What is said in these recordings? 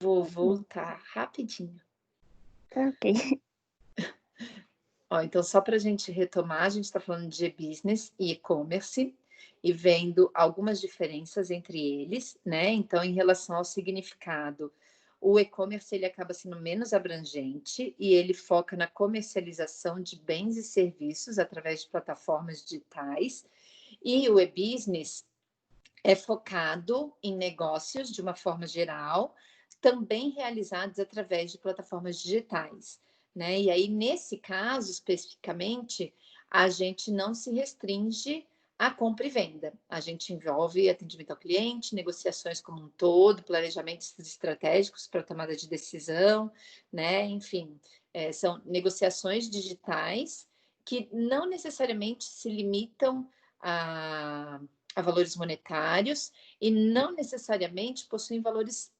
Vou voltar rapidinho. Tá ok. Ó, então só para a gente retomar, a gente está falando de e-business e e-commerce e vendo algumas diferenças entre eles, né? Então, em relação ao significado, o e-commerce ele acaba sendo menos abrangente e ele foca na comercialização de bens e serviços através de plataformas digitais. E o e-business é focado em negócios de uma forma geral, também realizados através de plataformas digitais, né? E aí, nesse caso especificamente, a gente não se restringe à compra e venda. A gente envolve atendimento ao cliente, negociações como um todo, planejamentos estratégicos para tomada de decisão, né? Enfim, são negociações digitais que não necessariamente se limitam a valores monetários e não necessariamente possuem valores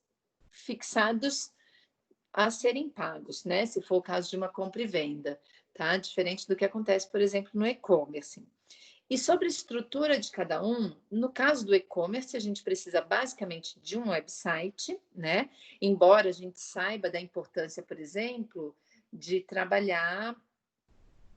fixados a serem pagos, né? Se for o caso de uma compra e venda, tá? Diferente do que acontece, por exemplo, no e-commerce. E sobre a estrutura de cada um, no caso do e-commerce, a gente precisa basicamente de um website, né? Embora a gente saiba da importância, por exemplo, de trabalhar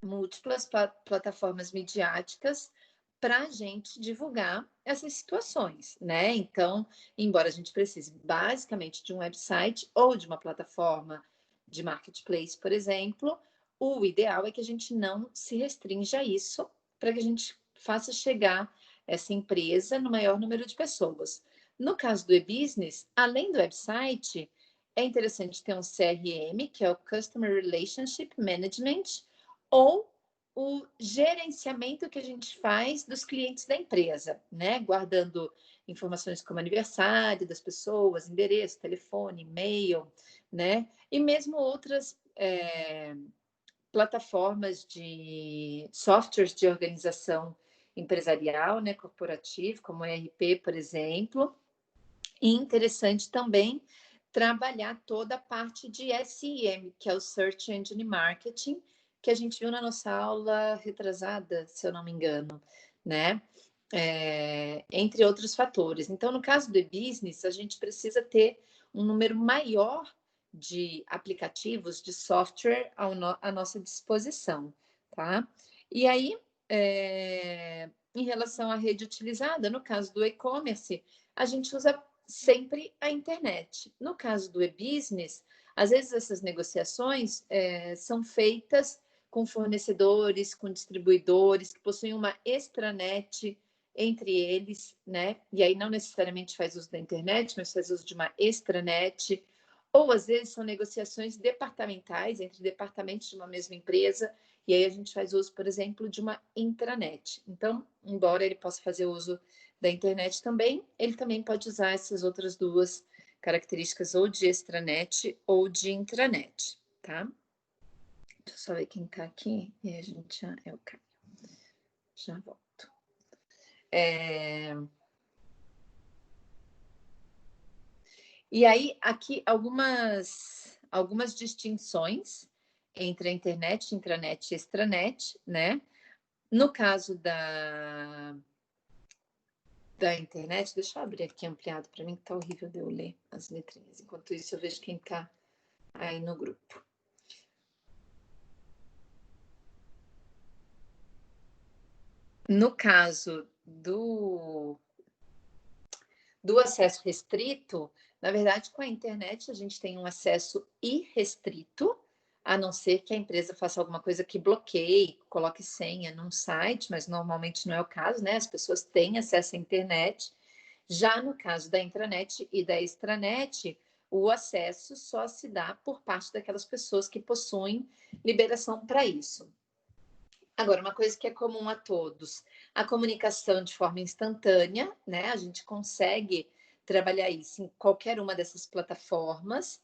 múltiplas plataformas midiáticas para a gente divulgar essas situações, né? Então, embora a gente precise basicamente de um website ou de uma plataforma de marketplace, por exemplo, o ideal é que a gente não se restrinja a isso para que a gente faça chegar essa empresa no maior número de pessoas. No caso do e-business, além do website, é interessante ter um CRM, que é o Customer Relationship Management, ou o gerenciamento que a gente faz dos clientes da empresa, né? Guardando informações como aniversário das pessoas, endereço, telefone, e-mail, né? E mesmo outras plataformas de softwares de organização empresarial, né? Corporativo, como o ERP, por exemplo. E interessante também trabalhar toda a parte de SEM, que é o Search Engine Marketing, que a gente viu na nossa aula retrasada, se eu não me engano, né? Entre outros fatores. Então, no caso do e-business, a gente precisa ter um número maior de aplicativos, de software à nossa disposição, tá? E aí, em relação à rede utilizada, no caso do e-commerce, a gente usa sempre a internet. No caso do e-business, às vezes essas negociações são feitas com fornecedores, com distribuidores que possuem uma extranet entre eles, né? E aí não necessariamente faz uso da internet, mas faz uso de uma extranet. Ou às vezes são negociações departamentais entre departamentos de uma mesma empresa, e aí a gente faz uso, por exemplo, de uma intranet. Então, embora ele possa fazer uso da internet também, ele também pode usar essas outras duas características, ou de extranet ou de intranet, tá? Deixa eu só ver quem está aqui e a gente já é o Caio. Já volto. E aí, aqui algumas distinções entre a internet, intranet e extranet, né? No caso da internet, deixa eu abrir aqui ampliado para mim, que tá horrível de eu ler as letrinhas. Enquanto isso, eu vejo quem está aí no grupo. No caso do acesso restrito, na verdade, com a internet a gente tem um acesso irrestrito, a não ser que a empresa faça alguma coisa que bloqueie, coloque senha num site, mas normalmente não é o caso, né? As pessoas têm acesso à internet. Já no caso da intranet e da extranet, o acesso só se dá por parte daquelas pessoas que possuem liberação para isso. Agora, uma coisa que é comum a todos, a comunicação de forma instantânea, né? A gente consegue trabalhar isso em qualquer uma dessas plataformas,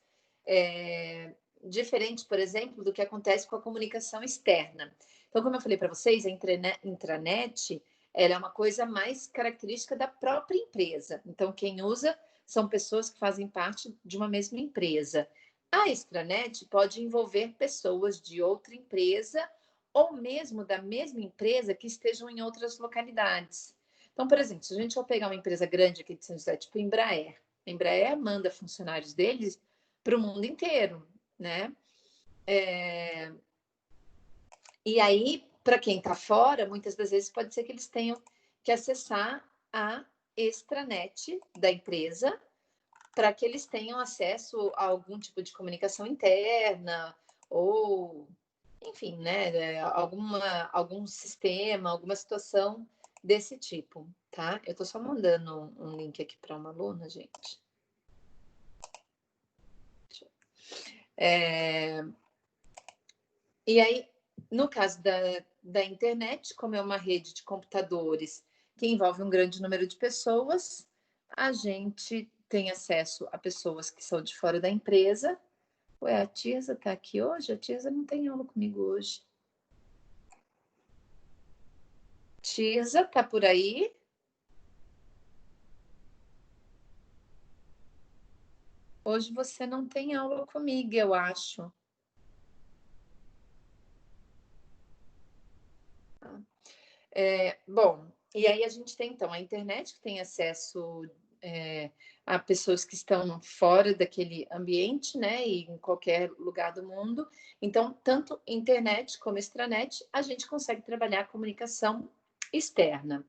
diferente, por exemplo, do que acontece com a comunicação externa. Então, como eu falei para vocês, a intranet ela é uma coisa mais característica da própria empresa. Então, quem usa são pessoas que fazem parte de uma mesma empresa. A extranet pode envolver pessoas de outra empresa ou mesmo da mesma empresa que estejam em outras localidades. Então, por exemplo, se a gente for pegar uma empresa grande aqui de São José, tipo Embraer, a Embraer manda funcionários deles para o mundo inteiro, né? E aí, para quem está fora, muitas das vezes pode ser que eles tenham que acessar a extranet da empresa para que eles tenham acesso a algum tipo de comunicação interna ou, enfim, né, algum sistema, alguma situação desse tipo, tá? Eu estou só mandando um link aqui para uma aluna, gente. E aí, no caso da internet, como é uma rede de computadores que envolve um grande número de pessoas, a gente tem acesso a pessoas que são de fora da empresa. Ué, a Tisa está aqui hoje? A Tisa não tem aula comigo hoje. Tisa, tá por aí? Hoje você não tem aula comigo, eu acho. Bom, e aí a gente tem, então, a internet que tem acesso a pessoas que estão fora daquele ambiente, né, e em qualquer lugar do mundo. Então, tanto internet como extranet, a gente consegue trabalhar a comunicação externa.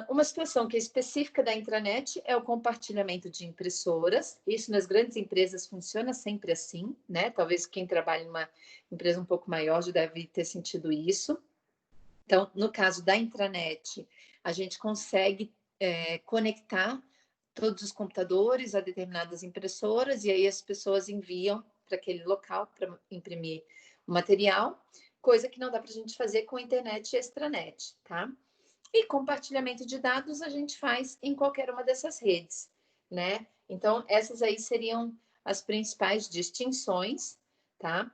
Uma situação que é específica da intranet é o compartilhamento de impressoras. Isso nas grandes empresas funciona sempre assim, né? Talvez quem trabalha em uma empresa um pouco maior já deve ter sentido isso. Então, no caso da intranet, a gente consegue conectar todos os computadores a determinadas impressoras e aí as pessoas enviam para aquele local para imprimir o material, coisa que não dá para a gente fazer com internet e extranet, tá? E compartilhamento de dados a gente faz em qualquer uma dessas redes, né? Então, essas aí seriam as principais distinções, tá?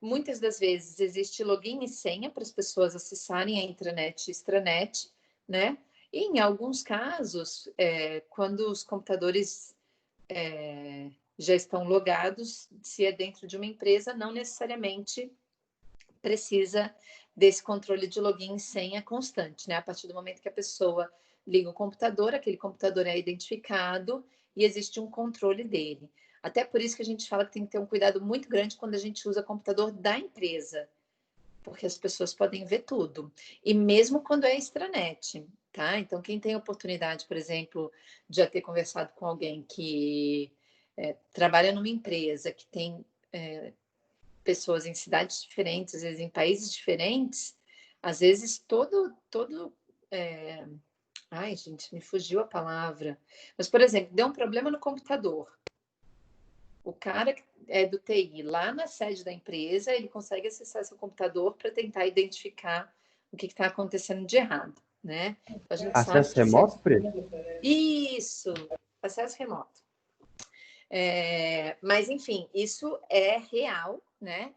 Muitas das vezes existe login e senha para as pessoas acessarem a intranet e extranet, né? E em alguns casos, quando os computadores já estão logados, se é dentro de uma empresa, não necessariamente precisa desse controle de login e senha constante, né? A partir do momento que a pessoa liga o computador, aquele computador é identificado e existe um controle dele. Até por isso que a gente fala que tem que ter um cuidado muito grande quando a gente usa computador da empresa, porque as pessoas podem ver tudo. E mesmo quando é extranet, tá? Então, quem tem oportunidade, por exemplo, de já ter conversado com alguém que trabalha numa empresa que tem pessoas em cidades diferentes, às vezes em países diferentes, às vezes ai, gente, me fugiu a palavra. Mas, por exemplo, deu um problema no computador. O cara que é do TI, lá na sede da empresa, ele consegue acessar seu computador para tentar identificar o que está acontecendo de errado, né? Então, a gente sabe Acesso que remoto, Pri? Isso, acesso remoto. Mas, enfim, isso é real, né?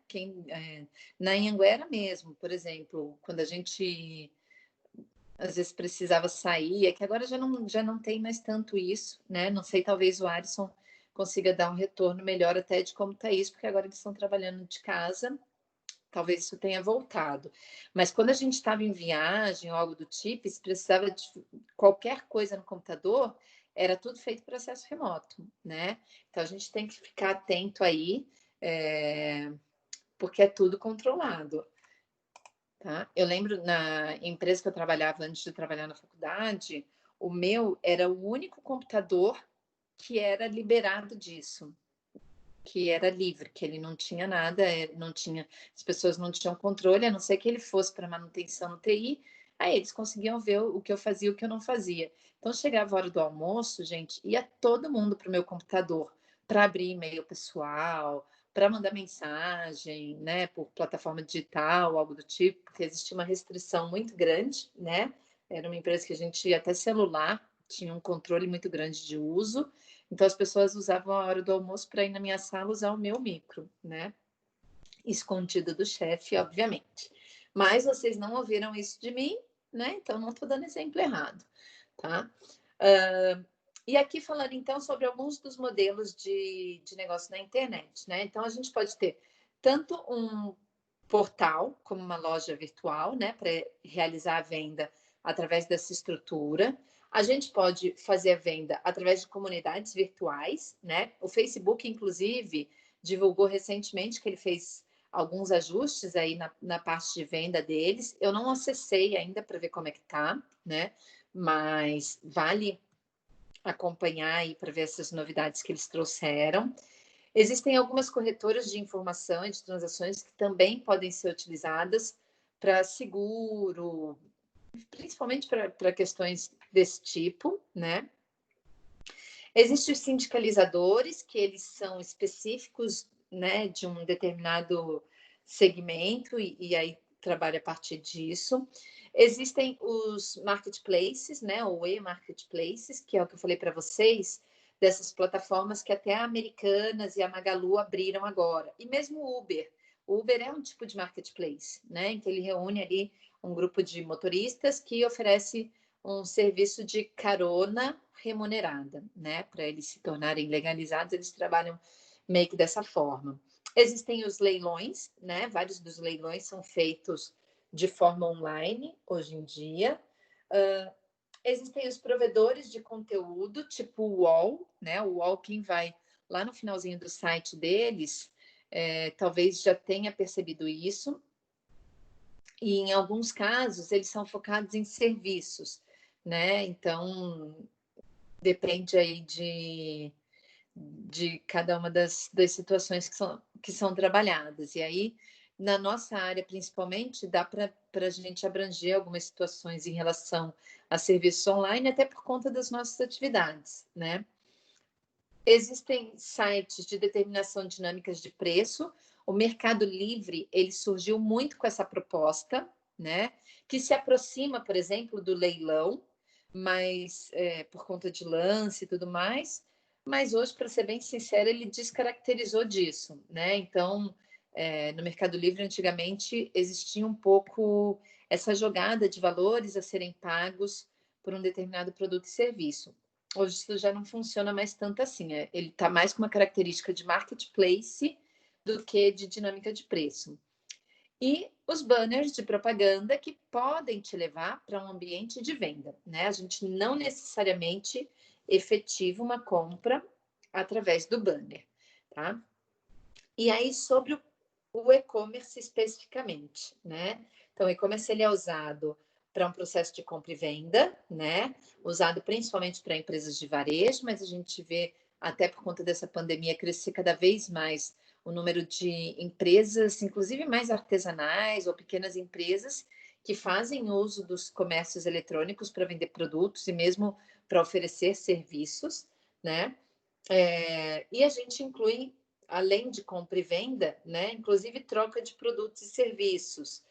Na Anhanguera mesmo, por exemplo, quando a gente às vezes precisava sair, é que agora já não tem mais tanto isso, né? Não sei, talvez o Alisson consiga dar um retorno melhor até de como está isso, porque agora eles estão trabalhando de casa, talvez isso tenha voltado. Mas quando a gente estava em viagem ou algo do tipo, se precisava de qualquer coisa no computador, era tudo feito por acesso remoto, né? Então a gente tem que ficar atento aí, porque é tudo controlado. Tá? Eu lembro na empresa que eu trabalhava antes de trabalhar na faculdade, o meu era o único computador que era liberado disso, que era livre, que ele não tinha nada, não tinha, as pessoas não tinham controle, a não ser que ele fosse para manutenção no TI, aí eles conseguiam ver o que eu fazia e o que eu não fazia. Então chegava a hora do almoço, gente, ia todo mundo para o meu computador para abrir e-mail pessoal, para mandar mensagem, né, por plataforma digital, algo do tipo, porque existia uma restrição muito grande, né? Era uma empresa que a gente até celular tinha um controle muito grande de uso. Então, as pessoas usavam a hora do almoço para ir na minha sala usar o meu micro, né? Escondido do chefe, obviamente. Mas vocês não ouviram isso de mim, né? Então, não estou dando exemplo errado, tá? E aqui falando, então, sobre alguns dos modelos de negócio na internet, né? Então, a gente pode ter tanto um portal, como uma loja virtual, né? Para realizar a venda através dessa estrutura. A gente pode fazer a venda através de comunidades virtuais, né? O Facebook, inclusive, divulgou recentemente que ele fez alguns ajustes aí na parte de venda deles. Eu não acessei ainda para ver como é que tá, né? Mas vale acompanhar aí para ver essas novidades que eles trouxeram. Existem algumas corretoras de informação e de transações que também podem ser utilizadas para seguro, principalmente para questões desse tipo, né? Existem os sindicalizadores, que eles são específicos, né, de um determinado segmento, e aí trabalha a partir disso. Existem os marketplaces, né, ou e-marketplaces, que é o que eu falei para vocês, dessas plataformas que até a Americanas e a Magalu abriram agora. E mesmo o Uber. O Uber é um tipo de marketplace, né, em que ele reúne ali um grupo de motoristas que oferece um serviço de carona remunerada, né? Para eles se tornarem legalizados, eles trabalham meio que dessa forma. Existem os leilões, né? Vários dos leilões são feitos de forma online hoje em dia. Existem os provedores de conteúdo, tipo o UOL, né? O UOL, quem vai lá no finalzinho do site deles, talvez já tenha percebido isso. E em alguns casos, eles são focados em serviços, né? Então, depende aí de cada uma das situações que são trabalhadas. E aí, na nossa área, principalmente, dá para a gente abranger algumas situações em relação a serviços online, até por conta das nossas atividades, né? Existem sites de determinação dinâmicas de preço. O Mercado Livre, ele surgiu muito com essa proposta, né? Que se aproxima, por exemplo, do leilão, mas por conta de lance e tudo mais. Mas hoje, para ser bem sincera, ele descaracterizou disso, né? Então, no Mercado Livre, antigamente, existia um pouco essa jogada de valores a serem pagos por um determinado produto e serviço. Hoje isso já não funciona mais tanto assim. Ele está mais com uma característica de marketplace do que de dinâmica de preço. E os banners de propaganda que podem te levar para um ambiente de venda, né? A gente não necessariamente efetiva uma compra através do banner, tá? E aí, sobre o e-commerce especificamente, né? Então, o e-commerce ele é usado para um processo de compra e venda, né? Usado principalmente para empresas de varejo, mas a gente vê, até por conta dessa pandemia, crescer cada vez mais o número de empresas, inclusive mais artesanais ou pequenas empresas, que fazem uso dos comércios eletrônicos para vender produtos e mesmo para oferecer serviços, né? E a gente inclui, além de compra e venda, né, inclusive troca de produtos e serviços,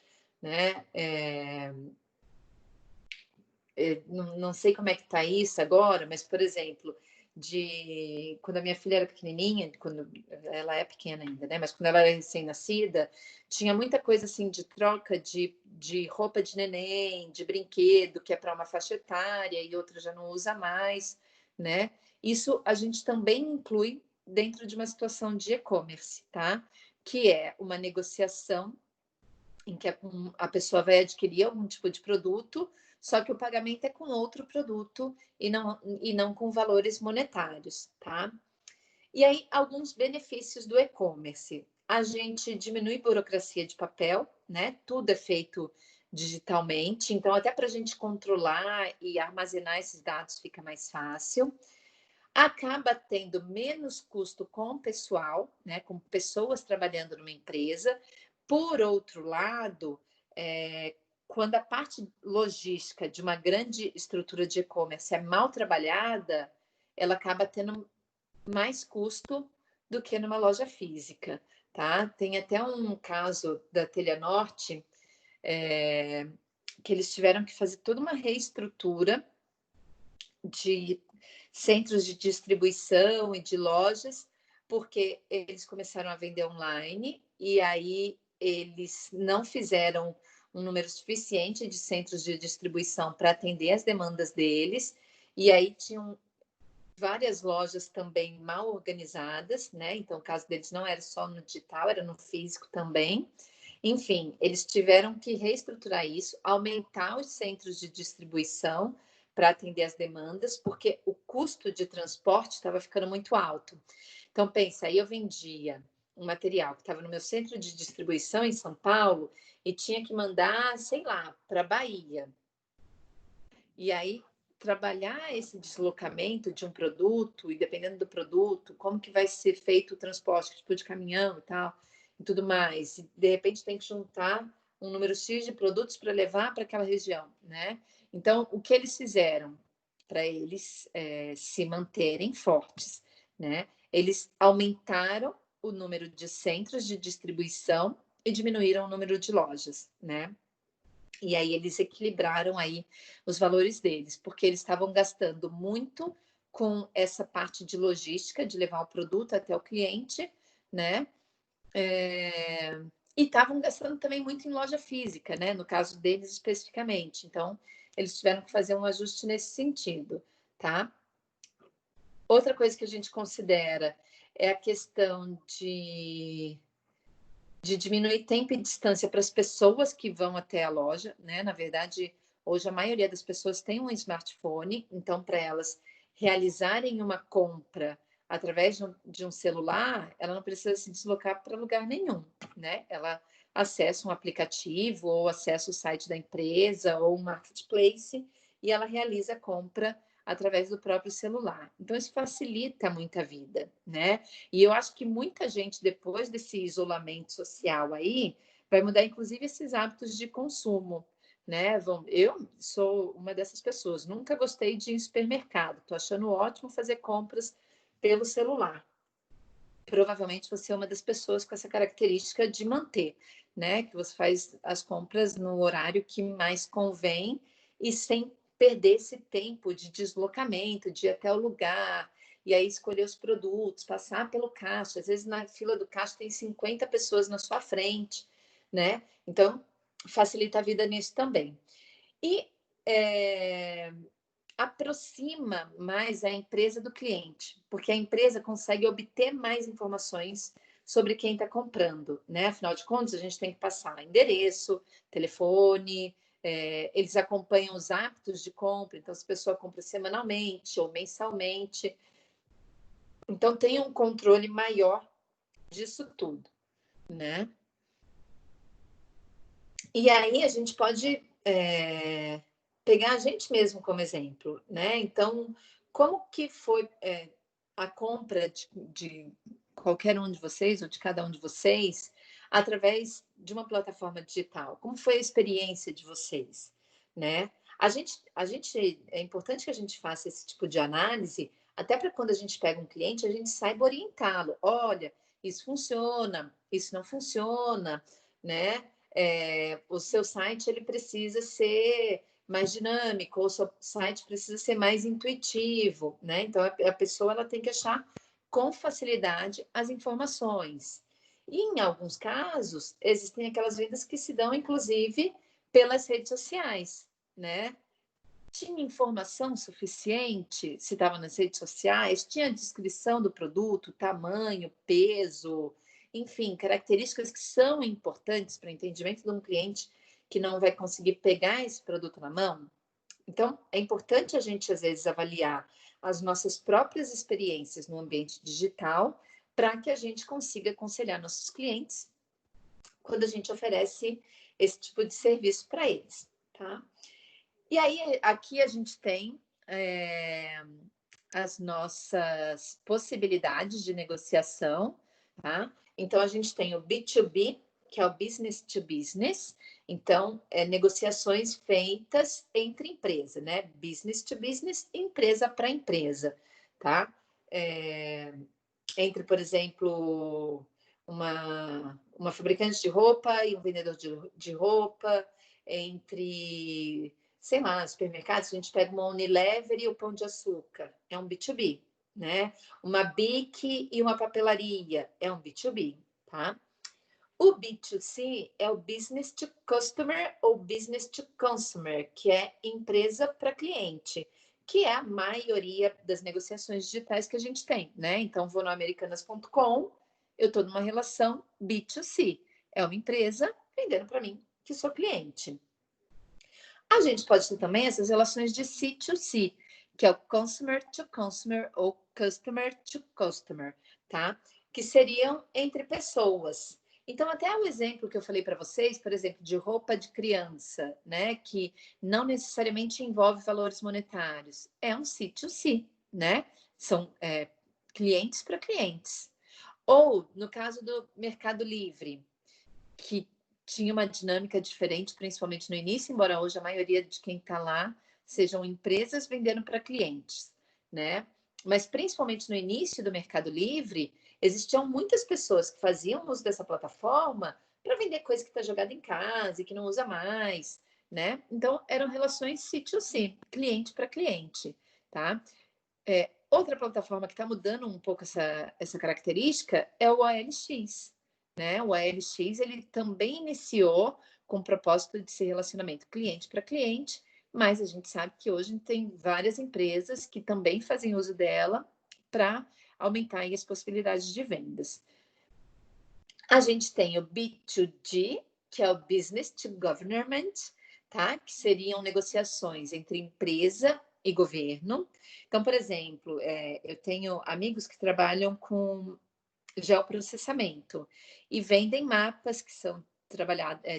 né? Não sei como é que está isso agora, mas, por exemplo, quando a minha filha era pequenininha, quando ela é pequena ainda, né? Mas quando ela era recém-nascida, tinha muita coisa assim de troca de roupa de neném, de brinquedo, que é para uma faixa etária e outra já não usa mais, né? Isso a gente também inclui dentro de uma situação de e-commerce, tá? Que é uma negociação em que a pessoa vai adquirir algum tipo de produto, só que o pagamento é com outro produto e não com valores monetários, tá? E aí, alguns benefícios do e-commerce. A gente diminui burocracia de papel, né? Tudo é feito digitalmente, então até para a gente controlar e armazenar esses dados fica mais fácil. Acaba tendo menos custo com o pessoal, né? Com pessoas trabalhando numa empresa. Por outro lado, quando a parte logística de uma grande estrutura de e-commerce é mal trabalhada, ela acaba tendo mais custo do que numa loja física, tá? Tem até um caso da Telha Norte, que eles tiveram que fazer toda uma reestrutura de centros de distribuição e de lojas, porque eles começaram a vender online e aí eles não fizeram um número suficiente de centros de distribuição para atender as demandas deles, e aí tinham várias lojas também mal organizadas, né? Então, o caso deles não era só no digital, era no físico também. Enfim, eles tiveram que reestruturar isso, aumentar os centros de distribuição para atender as demandas, porque o custo de transporte estava ficando muito alto. Então, pensa, aí eu vendia um material que estava no meu centro de distribuição em São Paulo e tinha que mandar, sei lá, para Bahia. E aí, trabalhar esse deslocamento de um produto, e dependendo do produto, como que vai ser feito o transporte, tipo de caminhão e tal, e tudo mais. E, de repente, tem que juntar um número X de produtos para levar para aquela região, né? Então, o que eles fizeram para eles se manterem fortes, né? Eles aumentaram o número de centros de distribuição e diminuíram o número de lojas, né? E aí eles equilibraram aí os valores deles, porque eles estavam gastando muito com essa parte de logística, de levar o produto até o cliente, né? E estavam gastando também muito em loja física, né? No caso deles especificamente. Então, eles tiveram que fazer um ajuste nesse sentido, tá? Outra coisa que a gente considera é a questão de diminuir tempo e distância para as pessoas que vão até a loja, né? Na verdade, hoje a maioria das pessoas tem um smartphone, então para elas realizarem uma compra através de um celular, ela não precisa se deslocar para lugar nenhum, né? Ela acessa um aplicativo ou acessa o site da empresa ou um marketplace e ela realiza a compra através do próprio celular. Então isso facilita muito a vida, né? E eu acho que muita gente, depois desse isolamento social aí, vai mudar, inclusive, esses hábitos de consumo, né? Eu sou uma dessas pessoas, nunca gostei de ir em supermercado, estou achando ótimo fazer compras pelo celular. Provavelmente você é uma das pessoas com essa característica de manter, né? Que você faz as compras no horário que mais convém e sem perder esse tempo de deslocamento, de ir até o lugar, e aí escolher os produtos, passar pelo caixa. Às vezes na fila do caixa tem 50 pessoas na sua frente, né? Então, facilita a vida nisso também. E aproxima mais a empresa do cliente, porque a empresa consegue obter mais informações sobre quem está comprando, né? Afinal de contas, a gente tem que passar endereço, telefone, eles acompanham os hábitos de compra, então se a pessoa compra semanalmente ou mensalmente, então tem um controle maior disso tudo, né? E aí a gente pode pegar a gente mesmo como exemplo, né? Então, como que foi a compra de qualquer um de vocês ou de cada um de vocês através de uma plataforma digital? Como foi a experiência de vocês, né? É importante que a gente faça esse tipo de análise, até para quando a gente pega um cliente, a gente saiba orientá-lo. Olha, isso funciona, isso não funciona, né? O seu site ele precisa ser mais dinâmico, ou o seu site precisa ser mais intuitivo, né? Então a pessoa ela tem que achar com facilidade as informações. E em alguns casos existem aquelas vendas que se dão inclusive pelas redes sociais, né? Tinha informação suficiente se estava nas redes sociais, tinha a descrição do produto, tamanho, peso, enfim, características que são importantes para o entendimento de um cliente que não vai conseguir pegar esse produto na mão. Então, é importante a gente, às vezes, avaliar as nossas próprias experiências no ambiente digital para que a gente consiga aconselhar nossos clientes quando a gente oferece esse tipo de serviço para eles, tá? E aí, aqui a gente tem as nossas possibilidades de negociação, tá? Então, a gente tem o B2B, que é o business to business. Então, negociações feitas entre empresa, né? Business to business, empresa para empresa, tá? Entre, por exemplo, uma fabricante de roupa e um vendedor de roupa, entre, sei lá, supermercados, a gente pega uma Unilever e o Pão de Açúcar, é um B2B, né? Uma BIC e uma papelaria, é um B2B, tá? O B2C é o Business to Customer ou Business to Consumer, que é empresa para cliente, que é a maioria das negociações digitais que a gente tem, né? Então, vou no americanas.com, eu estou numa relação B2C, é uma empresa vendendo para mim, que sou cliente. A gente pode ter também essas relações de C2C, que é o consumer to consumer ou customer to customer, tá? Que seriam entre pessoas. Então, até o exemplo que eu falei para vocês, por exemplo, de roupa de criança, né? Que não necessariamente envolve valores monetários. É um C2C, né? São clientes para clientes. Ou, no caso do Mercado Livre, que tinha uma dinâmica diferente, principalmente no início, embora hoje a maioria de quem está lá sejam empresas vendendo para clientes, né? Mas principalmente no início do Mercado Livre, existiam muitas pessoas que faziam uso dessa plataforma para vender coisa que está jogada em casa e que não usa mais, né? Então, eram relações C2C, cliente para cliente, tá? Outra plataforma que está mudando um pouco essa característica é o OLX, né? O OLX ele também iniciou com o propósito de ser relacionamento cliente para cliente, mas a gente sabe que hoje tem várias empresas que também fazem uso dela para aumentar aí as possibilidades de vendas. A gente tem o B2G, que é o Business to Government, tá? Que seriam negociações entre empresa e governo. Então, por exemplo, eu tenho amigos que trabalham com geoprocessamento e vendem mapas que são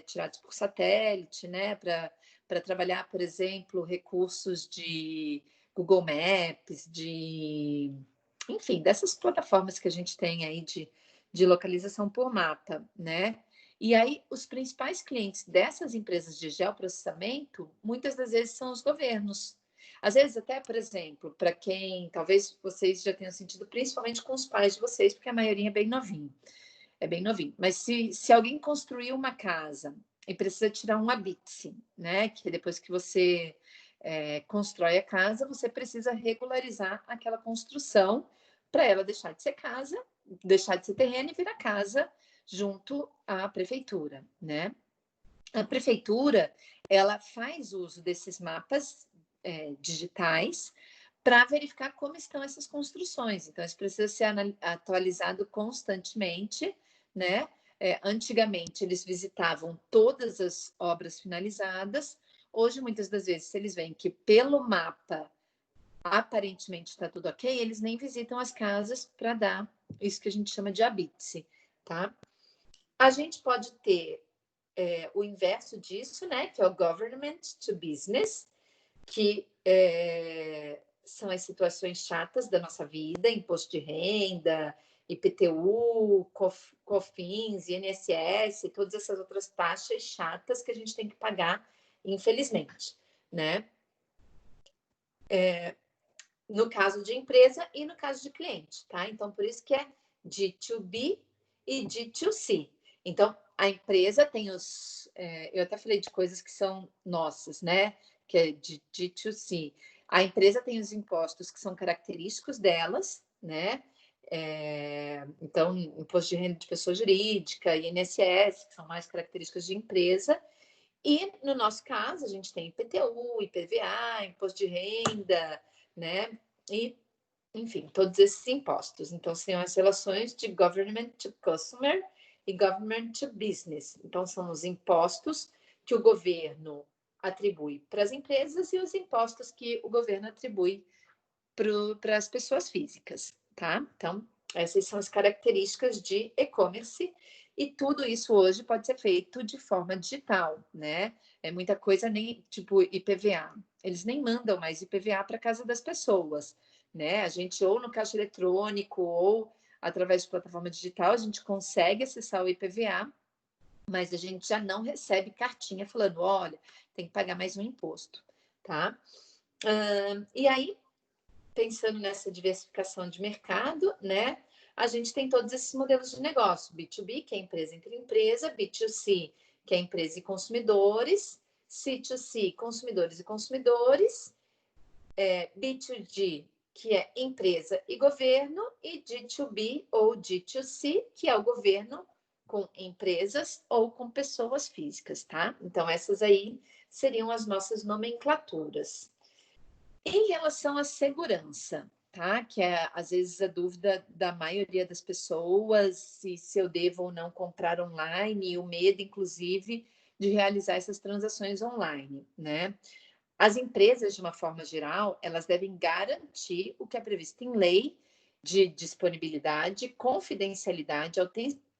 tirados por satélite, né? Para trabalhar, por exemplo, recursos de Google Maps, enfim, dessas plataformas que a gente tem aí de localização por mapa, né? E aí, os principais clientes dessas empresas de geoprocessamento, muitas das vezes são os governos. Às vezes, até, por exemplo, para quem talvez vocês já tenham sentido, principalmente com os pais de vocês, porque a maioria é bem novinho. É bem novinho. Mas se alguém construiu uma casa e precisa tirar um habite, né? Que depois que você constrói a casa, você precisa regularizar aquela construção para ela deixar de ser casa, deixar de ser terreno e virar casa junto à prefeitura, né? A prefeitura, ela faz uso desses mapas digitais para verificar como estão essas construções. Então, isso precisa ser atualizado constantemente, né? Antigamente, eles visitavam todas as obras finalizadas. Hoje, muitas das vezes, se eles veem que pelo mapa aparentemente está tudo ok, eles nem visitam as casas para dar isso que a gente chama de habite, tá? A gente pode ter o inverso disso, né? Que é o government to business, que são as situações chatas da nossa vida, imposto de renda, IPTU, COFINS, INSS, todas essas outras taxas chatas que a gente tem que pagar, infelizmente, né? No caso de empresa e no caso de cliente, tá? Então, por isso que é D2B e D2C. Então, a empresa tem eu até falei de coisas que são nossas, né? Que é de D2C. A empresa tem os impostos que são característicos delas, né? Então, imposto de renda de pessoa jurídica, INSS, que são mais características de empresa. E, no nosso caso, a gente tem IPTU, IPVA, imposto de renda, né? E, enfim, todos esses impostos. Então, são as relações de government to customer e government to business. Então, são os impostos que o governo atribui para as empresas e os impostos que o governo atribui para as pessoas físicas, tá? Então, essas são as características de e-commerce e tudo isso hoje pode ser feito de forma digital, né? É muita coisa nem tipo IPVA. Eles nem mandam mais IPVA para casa das pessoas, né? A gente ou no caixa eletrônico ou através de plataforma digital a gente consegue acessar o IPVA, mas a gente já não recebe cartinha falando, olha, tem que pagar mais um imposto, tá? E aí, pensando nessa diversificação de mercado, né? A gente tem todos esses modelos de negócio: B2B, que é empresa entre empresa, B2C, que é empresa e consumidores, C2C, consumidores e consumidores, B2G, que é empresa e governo, e D2B ou D2C, que é o governo com empresas ou com pessoas físicas, tá? Então, essas aí seriam as nossas nomenclaturas. Em relação à segurança, tá? Que é, às vezes, a dúvida da maioria das pessoas, se eu devo ou não comprar online, e o medo, inclusive, de realizar essas transações online, né? As empresas, de uma forma geral, elas devem garantir o que é previsto em lei de disponibilidade, confidencialidade,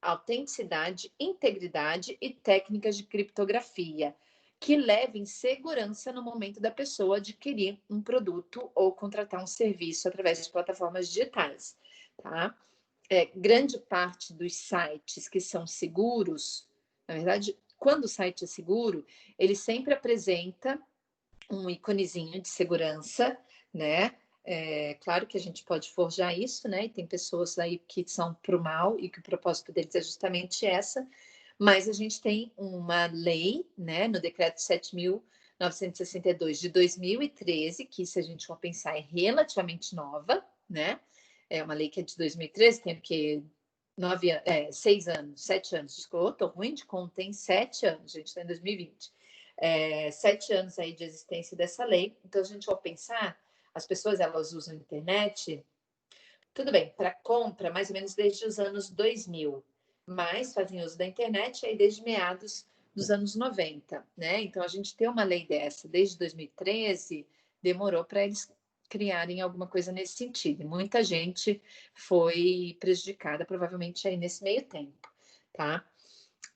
autenticidade, integridade e técnicas de criptografia, que levem segurança no momento da pessoa adquirir um produto ou contratar um serviço através de plataformas digitais, tá? Grande parte dos sites que são seguros, na verdade, quando o site é seguro, ele sempre apresenta um íconezinho de segurança, né? Claro que a gente pode forjar isso, né? E tem pessoas aí que são para o mal e que o propósito deles é justamente essa, mas a gente tem uma lei, né, no decreto 7.962 de 2013, que se a gente for pensar é relativamente nova, né? É uma lei que é de 2013, tem que 6 anos, 7 anos, desculpa, tô ruim de conta, tem 7 anos, a gente está em 2020. 7 anos aí de existência dessa lei. Então, a gente vai pensar, as pessoas elas usam a internet, tudo bem, para compra, mais ou menos desde os anos 2000, mas fazem uso da internet aí desde meados dos anos 90, né? Então, a gente ter uma lei dessa desde 2013 demorou para eles criarem alguma coisa nesse sentido. Muita gente foi prejudicada, provavelmente, aí nesse meio tempo, tá?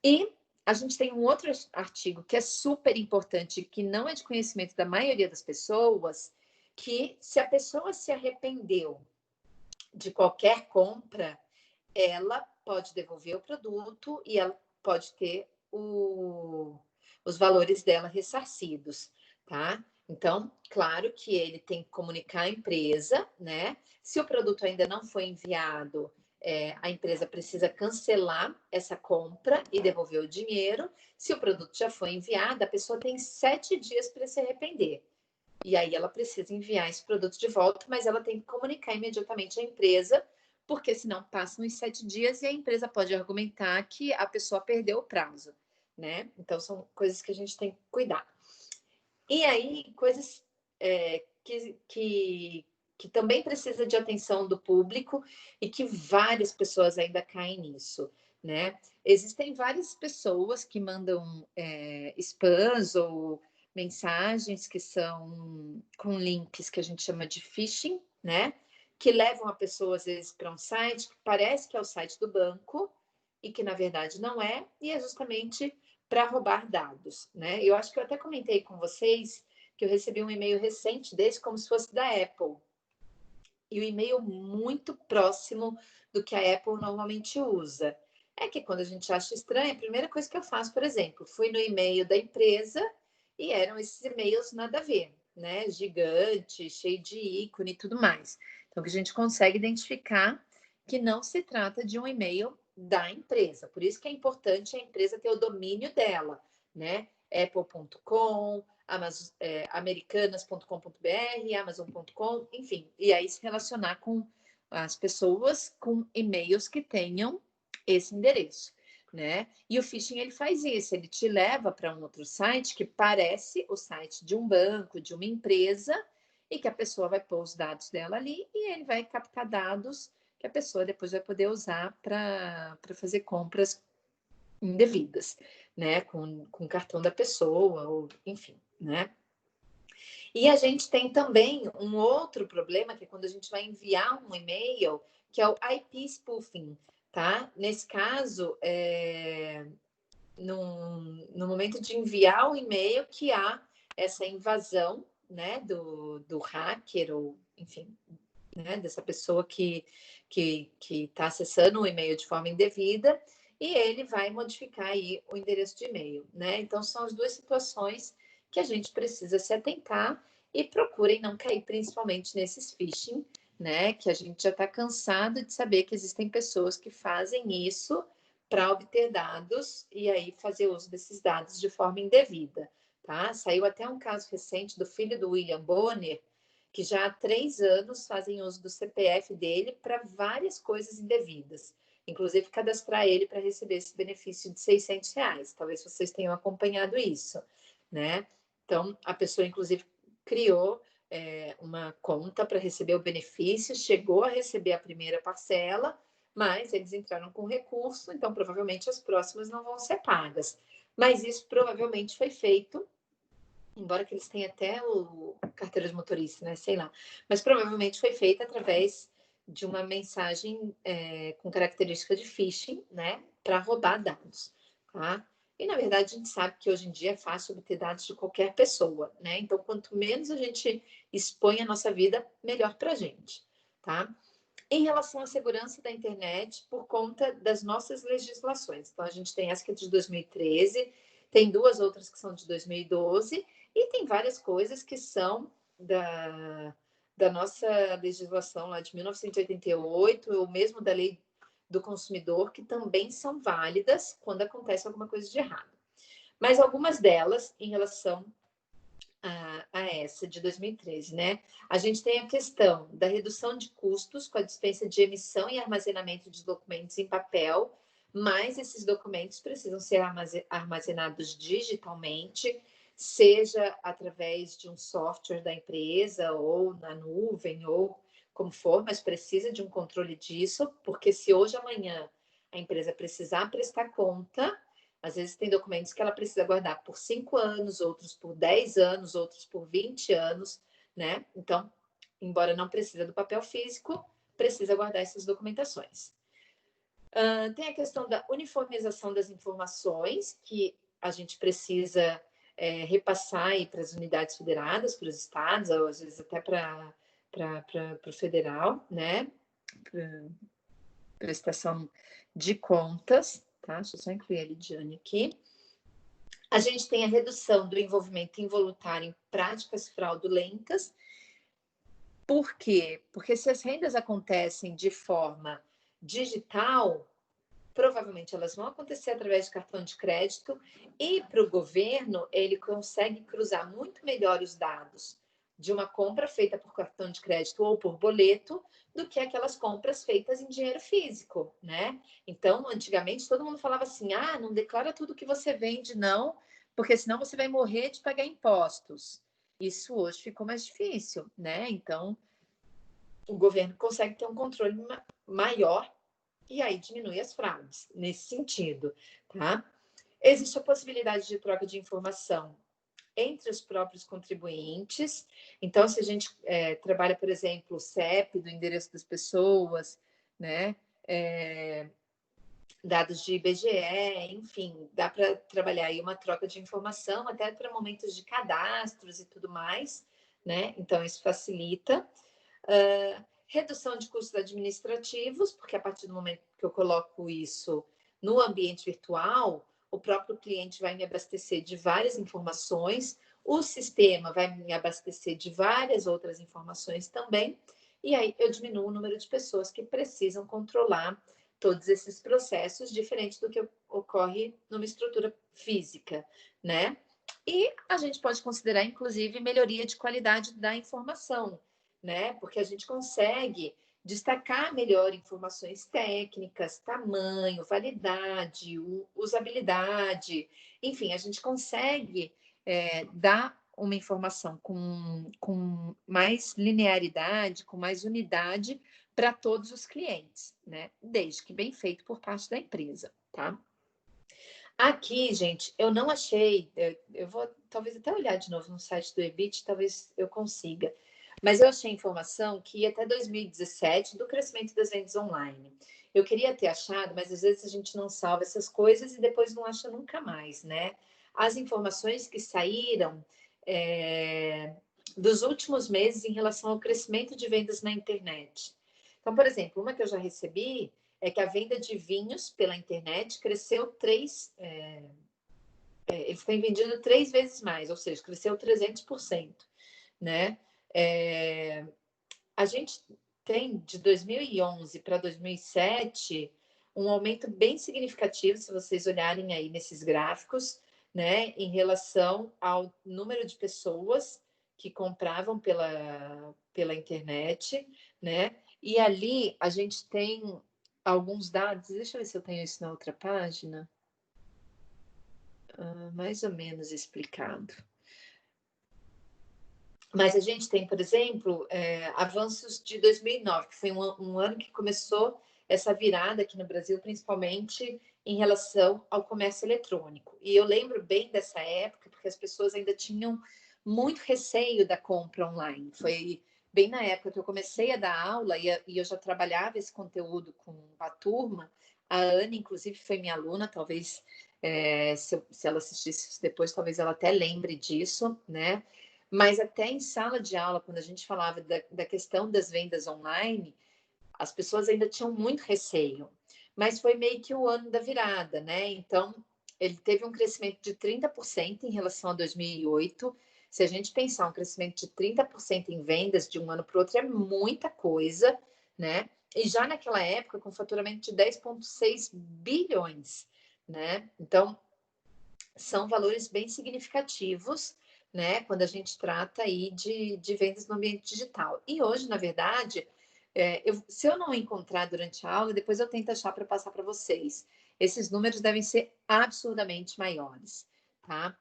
E a gente tem um outro artigo que é super importante, que não é de conhecimento da maioria das pessoas, que se a pessoa se arrependeu de qualquer compra, ela pode devolver o produto e ela pode ter os valores dela ressarcidos, tá? Então, claro que ele tem que comunicar à empresa, né? Se o produto ainda não foi enviado, a empresa precisa cancelar essa compra e devolver o dinheiro. Se o produto já foi enviado, a pessoa tem 7 dias para se arrepender. E aí ela precisa enviar esse produto de volta, mas ela tem que comunicar imediatamente à empresa, porque senão passam os 7 dias e a empresa pode argumentar que a pessoa perdeu o prazo, né? Então são coisas que a gente tem que cuidar. E aí, coisas que também precisa de atenção do público e que várias pessoas ainda caem nisso, né? Existem várias pessoas que mandam spams ou mensagens que são com links que a gente chama de phishing, né? Que levam a pessoa, às vezes, para um site que parece que é o site do banco e que, na verdade, não é, e é justamente para roubar dados, né? Eu acho que eu até comentei com vocês que eu recebi um e-mail recente desse, como se fosse da Apple. E o e-mail muito próximo do que a Apple normalmente usa. É que quando a gente acha estranho, a primeira coisa que eu faço, por exemplo, fui no e-mail da empresa e eram esses e-mails nada a ver, né? Gigante, cheio de ícone e tudo mais. Então, que a gente consegue identificar que não se trata de um e-mail da empresa. Por isso que é importante a empresa ter o domínio dela, né? Apple.com, americanas.com.br, amazon.com, enfim, e aí se relacionar com as pessoas com e-mails que tenham esse endereço, né? E o phishing ele faz isso, ele te leva para um outro site que parece o site de um banco, de uma empresa, e que a pessoa vai pôr os dados dela ali e ele vai captar dados que a pessoa depois vai poder usar para fazer compras indevidas, né? Com o cartão da pessoa, ou enfim, né? E a gente tem também um outro problema, que é quando a gente vai enviar um e-mail, que é o IP spoofing, tá? Nesse caso, no momento de enviar o e-mail, que há essa invasão, né, do hacker, ou enfim, né, dessa pessoa que está acessando o e-mail de forma indevida, e ele vai modificar aí o endereço de e-mail, né? Então, são as duas situações que a gente precisa se atentar e procurem não cair principalmente nesses phishing, né? Que a gente já está cansado de saber que existem pessoas que fazem isso para obter dados e aí fazer uso desses dados de forma indevida, tá? Saiu até um caso recente do filho do William Bonner, que já há 3 anos fazem uso do CPF dele para várias coisas indevidas, inclusive cadastrar ele para receber esse benefício de R$ 600. Talvez vocês tenham acompanhado isso, né? Então, a pessoa, inclusive, criou uma conta para receber o benefício, chegou a receber a primeira parcela, mas eles entraram com recurso, então provavelmente as próximas não vão ser pagas. Mas isso provavelmente foi feito, embora que eles tenham até o carteira de motorista, né? Sei lá. Mas provavelmente foi feito através de uma mensagem com característica de phishing, né? Para roubar dados, tá? E, na verdade, a gente sabe que hoje em dia é fácil obter dados de qualquer pessoa, né? Então, quanto menos a gente expõe a nossa vida, melhor para a gente, tá? Em relação à segurança da internet, por conta das nossas legislações. Então, a gente tem essa que é de 2013, tem duas outras que são de 2012, e tem várias coisas que são da nossa legislação lá de 1988, ou mesmo da lei do consumidor, que também são válidas quando acontece alguma coisa de errado. Mas algumas delas, em relação a essa de 2013, né? A gente tem a questão da redução de custos com a dispensa de emissão e armazenamento de documentos em papel, mas esses documentos precisam ser armazenados digitalmente, seja através de um software da empresa ou na nuvem ou como for, mas precisa de um controle disso, porque se hoje amanhã a empresa precisar prestar conta, às vezes tem documentos que ela precisa guardar por 5 anos, outros por 10 anos, outros por 20 anos, né? Então, embora não precise do papel físico, precisa guardar essas documentações. Tem a questão da uniformização das informações, que a gente precisa repassar para as unidades federadas, para os estados, ou às vezes até para o federal, né? Prestação de contas, tá? Deixa eu só incluir a Lidiane aqui. A gente tem a redução do envolvimento involuntário em práticas fraudulentas. Por quê? Porque se as rendas acontecem de forma digital, provavelmente elas vão acontecer através de cartão de crédito e para o governo ele consegue cruzar muito melhor os dados de uma compra feita por cartão de crédito ou por boleto do que aquelas compras feitas em dinheiro físico, né? Então, antigamente todo mundo falava assim: "Ah, não declara tudo que você vende não, porque senão você vai morrer de pagar impostos". Isso hoje ficou mais difícil, né? Então, o governo consegue ter um controle maior e aí diminui as fraudes nesse sentido, tá? Existe a possibilidade de troca de informação entre os próprios contribuintes. Então, se a gente trabalha, por exemplo, o CEP, do endereço das pessoas, né? Dados de IBGE, enfim, dá para trabalhar aí uma troca de informação até para momentos de cadastros e tudo mais, né? Então, isso facilita. Redução de custos administrativos, porque a partir do momento que eu coloco isso no ambiente virtual, o próprio cliente vai me abastecer de várias informações, o sistema vai me abastecer de várias outras informações também, e aí eu diminuo o número de pessoas que precisam controlar todos esses processos, diferente do que ocorre numa estrutura física, né? E a gente pode considerar, inclusive, melhoria de qualidade da informação, né? Porque a gente consegue destacar melhor informações técnicas, tamanho, validade, usabilidade, enfim, a gente consegue dar uma informação com mais linearidade, com mais unidade para todos os clientes, né? Desde que bem feito por parte da empresa, tá? Aqui, gente, eu não achei, eu vou talvez até olhar de novo no site do EBIT, talvez eu consiga, mas eu achei informação que ia até 2017 do crescimento das vendas online. Eu queria ter achado, mas às vezes a gente não salva essas coisas e depois não acha nunca mais, né? As informações que saíram dos últimos meses em relação ao crescimento de vendas na internet. Então, por exemplo, uma que eu já recebi é que a venda de vinhos pela internet cresceu eles têm vendido 3 vezes mais, ou seja, cresceu 300%, né? A gente tem de 2011 para 2007 um aumento bem significativo, se vocês olharem aí nesses gráficos, né, em relação ao número de pessoas que compravam pela internet, né? E ali a gente tem alguns dados, deixa eu ver se eu tenho isso na outra página, mais ou menos explicado. Mas a gente tem, por exemplo, avanços de 2009, que foi um ano que começou essa virada aqui no Brasil, principalmente em relação ao comércio eletrônico. E eu lembro bem dessa época, porque as pessoas ainda tinham muito receio da compra online. Foi bem na época que eu comecei a dar aula e eu já trabalhava esse conteúdo com a turma. A Ana, inclusive, foi minha aluna, talvez, se ela assistisse isso depois, talvez ela até lembre disso, né? Mas até em sala de aula, quando a gente falava da questão das vendas online, as pessoas ainda tinham muito receio. Mas foi meio que o ano da virada, né? Então, ele teve um crescimento de 30% em relação a 2008. Se a gente pensar um crescimento de 30% em vendas de um ano para o outro, é muita coisa, né? E já naquela época, com faturamento de 10,6 bilhões, né? Então, são valores bem significativos, né? Quando a gente trata aí de vendas no ambiente digital. E hoje, na verdade, se eu não encontrar durante a aula, depois eu tento achar para passar para vocês. Esses números devem ser absurdamente maiores, tá?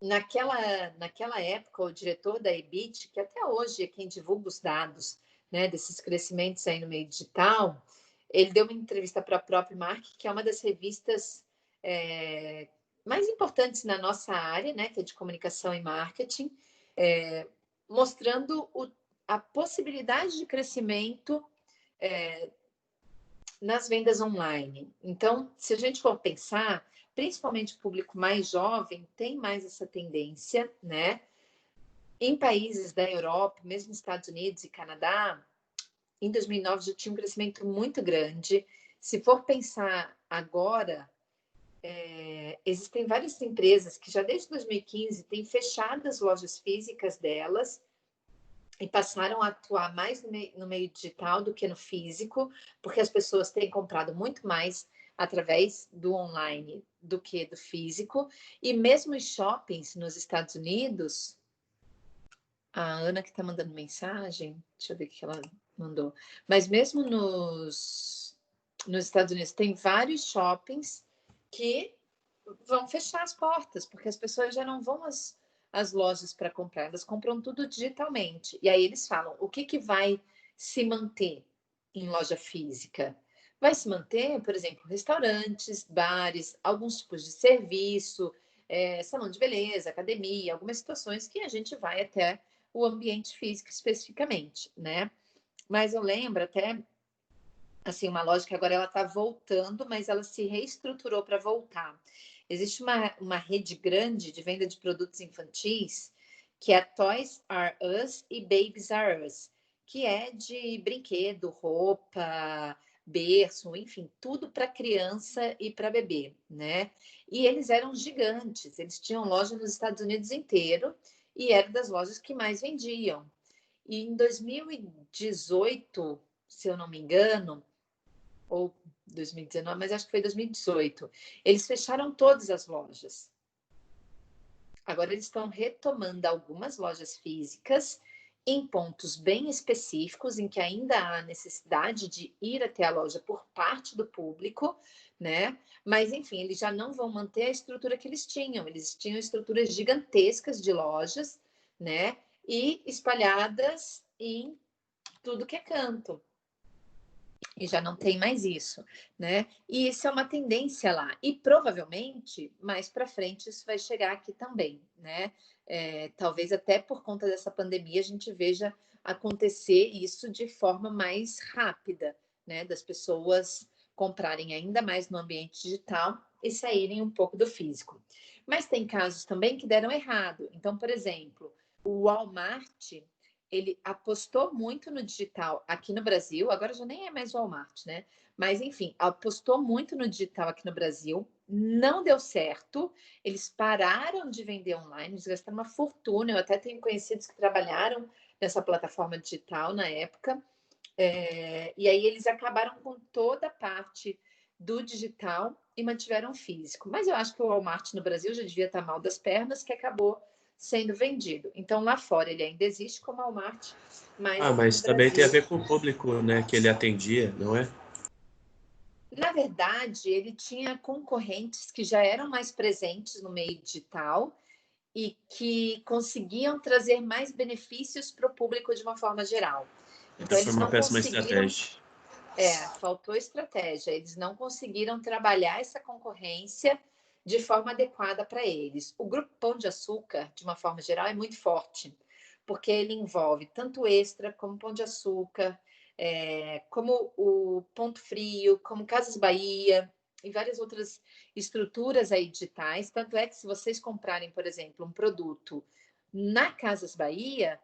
Naquela época, o diretor da EBIT, que até hoje é quem divulga os dados, né, desses crescimentos aí no meio digital, ele deu uma entrevista para a própria Mark, que é uma das revistas mais importantes na nossa área, né, que é de comunicação e marketing, mostrando a possibilidade de crescimento nas vendas online. Então, se a gente for pensar, principalmente o público mais jovem tem mais essa tendência, né? Em países da Europa, mesmo Estados Unidos e Canadá, em 2009 já tinha um crescimento muito grande. Se for pensar agora, existem várias empresas que já desde 2015 têm fechado as lojas físicas delas e passaram a atuar mais no meio digital do que no físico, porque as pessoas têm comprado muito mais através do online do que do físico. E mesmo os shoppings nos Estados Unidos, a Ana que está mandando mensagem, deixa eu ver o que ela mandou, mas mesmo nos Estados Unidos tem vários shoppings que vão fechar as portas, porque as pessoas já não vão às lojas para comprar, elas compram tudo digitalmente. E aí eles falam, o que vai se manter em loja física? Vai se manter, por exemplo, restaurantes, bares, alguns tipos de serviço, salão de beleza, academia, algumas situações que a gente vai até o ambiente físico especificamente, né? Mas eu lembro até, assim, uma loja que agora ela está voltando, mas ela se reestruturou para voltar. Existe uma rede grande de venda de produtos infantis, que é a Toys R Us e Babies R Us, que é de brinquedo, roupa, berço, enfim, tudo para criança e para bebê, né? E eles eram gigantes, eles tinham loja nos Estados Unidos inteiro e eram das lojas que mais vendiam. E em 2018, se eu não me engano, ou 2019, mas acho que foi 2018. Eles fecharam todas as lojas. Agora eles estão retomando algumas lojas físicas em pontos bem específicos, em que ainda há necessidade de ir até a loja por parte do público, né? Mas, enfim, eles já não vão manter a estrutura que eles tinham. Eles tinham estruturas gigantescas de lojas, né? E espalhadas em tudo que é canto. E já não tem mais isso, né? E isso é uma tendência lá. E provavelmente, mais para frente, isso vai chegar aqui também, né? Talvez até por conta dessa pandemia a gente veja acontecer isso de forma mais rápida, né? Das pessoas comprarem ainda mais no ambiente digital e saírem um pouco do físico. Mas tem casos também que deram errado. Então, por exemplo, o Walmart ele apostou muito no digital aqui no Brasil, agora já nem é mais Walmart, né? Mas, enfim, apostou muito no digital aqui no Brasil, não deu certo, eles pararam de vender online, eles gastaram uma fortuna, eu até tenho conhecidos que trabalharam nessa plataforma digital na época, e aí eles acabaram com toda a parte do digital e mantiveram o físico. Mas eu acho que o Walmart no Brasil já devia estar mal das pernas, que acabou sendo vendido. Então, lá fora ele ainda existe como Walmart, Ah, mas no mas também tem a Brasil... ver com o público, né, que ele atendia, não é? Na verdade, ele tinha concorrentes que já eram mais presentes no meio digital e que conseguiam trazer mais benefícios para o público de uma forma geral. Então, Essa foi eles uma não péssima conseguiram... estratégia. Faltou estratégia. Eles não conseguiram trabalhar essa concorrência de forma adequada para eles. O Grupo Pão de Açúcar, de uma forma geral, é muito forte, porque ele envolve tanto Extra como Pão de Açúcar, como o Ponto Frio, como Casas Bahia e várias outras estruturas aí digitais. Tanto é que se vocês comprarem, por exemplo, um produto na Casas Bahia,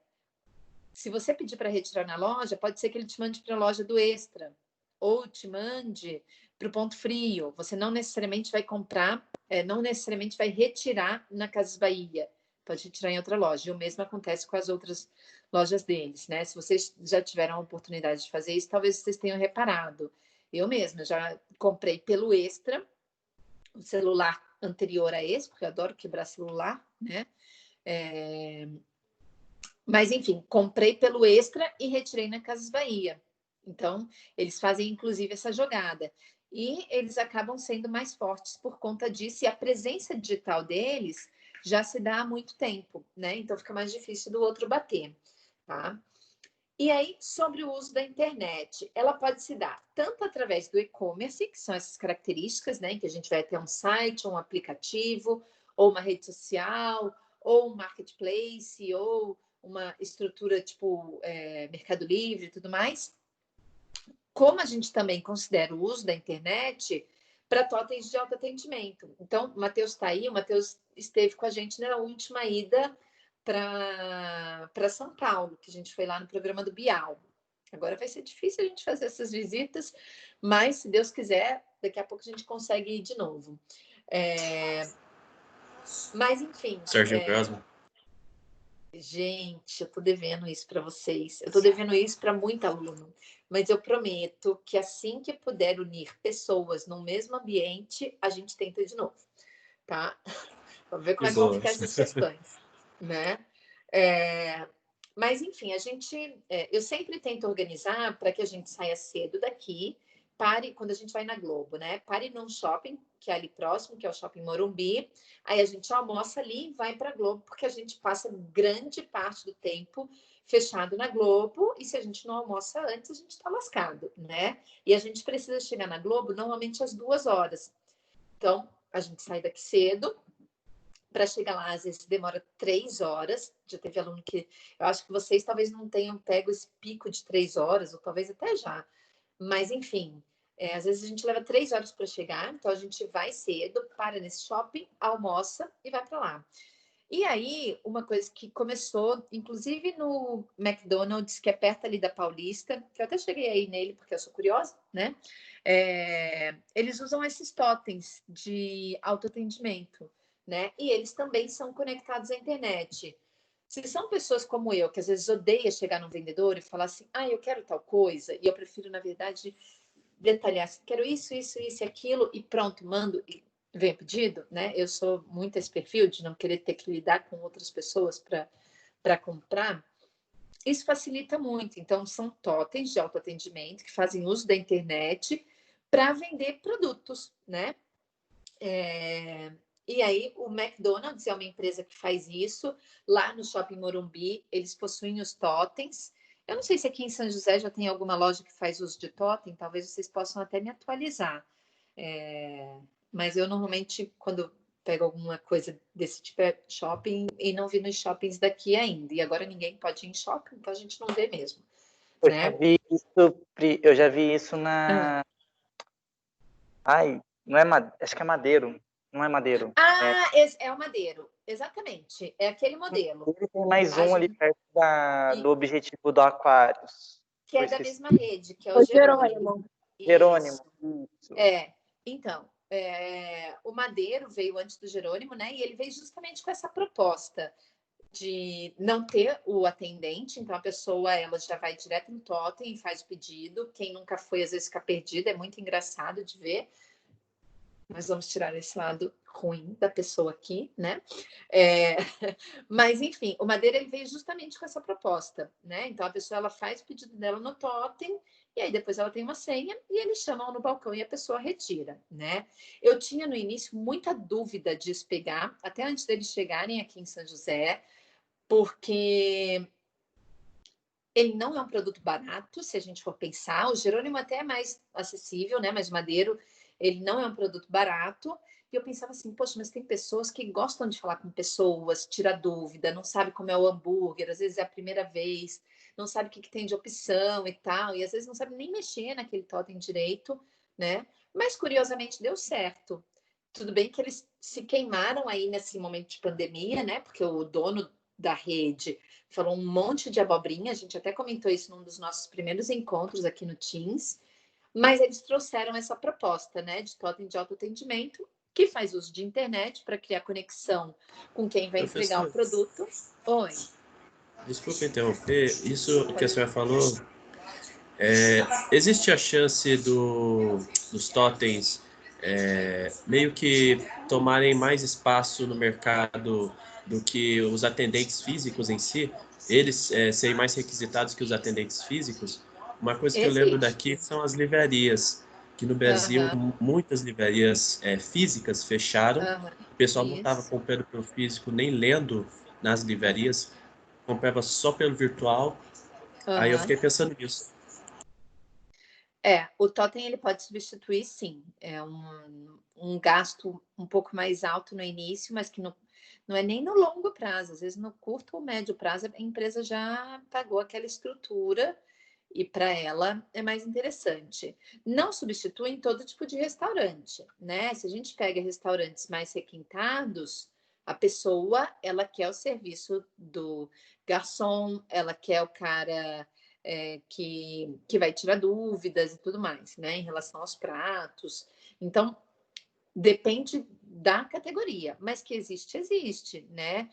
se você pedir para retirar na loja, pode ser que ele te mande para a loja do Extra ou te mande para o Ponto Frio. Você não necessariamente vai comprar, não necessariamente vai retirar na Casas Bahia. Pode retirar em outra loja. E o mesmo acontece com as outras lojas deles, né? Se vocês já tiveram a oportunidade de fazer isso, talvez vocês tenham reparado. Eu mesma já comprei pelo Extra, o celular anterior a esse, porque eu adoro quebrar celular, né? Mas, enfim, comprei pelo Extra e retirei na Casas Bahia. Então, eles fazem, inclusive, essa jogada. E eles acabam sendo mais fortes por conta disso. E a presença digital deles já se dá há muito tempo, né? Então, fica mais difícil do outro bater, tá? E aí, sobre o uso da internet, ela pode se dar tanto através do e-commerce, que são essas características, né? Que a gente vai ter um site, um aplicativo, ou uma rede social, ou um marketplace, ou uma estrutura tipo Mercado Livre e tudo mais. Como a gente também considera o uso da internet para totens de autoatendimento. Então, o Matheus está aí, o Matheus esteve com a gente na última ida para São Paulo, que a gente foi lá no programa do Bial. Agora vai ser difícil a gente fazer essas visitas, mas, se Deus quiser, daqui a pouco a gente consegue ir de novo. Mas, enfim... Sérgio Grasman. Gente, eu tô devendo isso para vocês. Eu tô devendo isso para muito aluno. Mas eu prometo que assim que puder unir pessoas no mesmo ambiente, a gente tenta de novo, tá? Vamos ver como é que vão ficar essas questões, né? Mas, enfim, eu sempre tento organizar para que a gente saia cedo daqui, quando a gente vai na Globo, né? Pare num shopping, que é ali próximo, que é o Shopping Morumbi. Aí a gente almoça ali e vai para a Globo, porque a gente passa grande parte do tempo fechado na Globo, e se a gente não almoça antes, a gente está lascado, né? E a gente precisa chegar na Globo normalmente às 2 horas. Então, a gente sai daqui cedo, para chegar lá, às vezes demora 3 horas. Já teve aluno que... Eu acho que vocês talvez não tenham pego esse pico de 3 horas, ou talvez até já. Mas, enfim, às vezes a gente leva 3 horas para chegar, então a gente vai cedo, para nesse shopping, almoça e vai para lá. E aí, uma coisa que começou, inclusive no McDonald's, que é perto ali da Paulista, que eu até cheguei aí nele, porque eu sou curiosa, né? Eles usam esses totens de autoatendimento, né? E eles também são conectados à internet. Se são pessoas como eu, que às vezes odeia chegar no vendedor e falar assim, eu quero tal coisa, e eu prefiro, na verdade, detalhar assim, quero isso, isso, isso e aquilo, e pronto, mando, e vem pedido, né? Eu sou muito esse perfil de não querer ter que lidar com outras pessoas para comprar. Isso facilita muito. Então, são totens de autoatendimento que fazem uso da internet para vender produtos, né? E aí, o McDonald's é uma empresa que faz isso. Lá no Shopping Morumbi, eles possuem os totens. Eu não sei se aqui em São José já tem alguma loja que faz uso de totem. Talvez vocês possam até me atualizar. Mas eu, normalmente, quando pego alguma coisa desse tipo, é shopping, e não vi nos shoppings daqui ainda. E agora ninguém pode ir em shopping, então a gente não vê mesmo. Né? Eu já vi isso na... não é acho que é Madeiro. Não é Madeiro. É o Madeiro, exatamente. É aquele modelo. Tem mais um ali perto do Objetivo do Aquários. Que é da mesma rede, que é o Jerônimo. Jerônimo. Isso. Então, o Madeiro veio antes do Jerônimo, né? E ele veio justamente com essa proposta de não ter o atendente. Então, a pessoa, ela já vai direto no totem e faz o pedido. Quem nunca foi, às vezes, fica perdido. É muito engraçado de ver. Nós vamos tirar esse lado ruim da pessoa aqui, né? Mas, enfim, o Madeira, ele veio justamente com essa proposta, né? Então, a pessoa, ela faz o pedido dela no totem, e aí depois ela tem uma senha, e eles chamam no balcão e a pessoa retira, né? Eu tinha, no início, muita dúvida disso pegar, até antes deles chegarem aqui em São José, porque Ele não é um produto barato, se a gente for pensar. O Jerônimo até é mais acessível, né? Mas o Madeiro, ele não é um produto barato. E eu pensava assim, poxa, mas tem pessoas que gostam de falar com pessoas, tira dúvida, não sabe como é o hambúrguer, às vezes é a primeira vez, não sabe o que tem de opção e tal, e às vezes não sabe nem mexer naquele totem direito, né? Mas curiosamente deu certo. Tudo bem que eles se queimaram aí nesse momento de pandemia, né? Porque o dono da rede falou um monte de abobrinha, a gente até comentou isso num dos nossos primeiros encontros aqui no Teams, mas eles trouxeram essa proposta, né, de totem de autoatendimento, que faz uso de internet para criar conexão com quem vai entregar o Professor, produto. Oi. desculpa interromper. Isso que a senhora falou, existe a chance dos totens meio que tomarem mais espaço no mercado do que os atendentes físicos em si? Eles serem mais requisitados que os atendentes físicos? Uma coisa que eu lembro daqui Existe. são as livrarias, que no Brasil Aham, muitas livrarias físicas fecharam. aham. O pessoal não estava Isso. comprando pelo físico nem lendo nas livrarias, comprava só pelo virtual. Aí eu Aham. fiquei pensando nisso. O totem ele pode substituir, sim. É um gasto um pouco mais alto no início, mas que não é nem no longo prazo. Às vezes, no curto ou médio prazo, a empresa já pagou aquela estrutura e para ela é mais interessante. Não substitui em todo tipo de restaurante, né? Se a gente pega restaurantes mais requintados, a pessoa, ela quer o serviço do garçom, ela quer o cara que vai tirar dúvidas e tudo mais, né, em relação aos pratos. Então, depende da categoria, mas que existe, existe, né?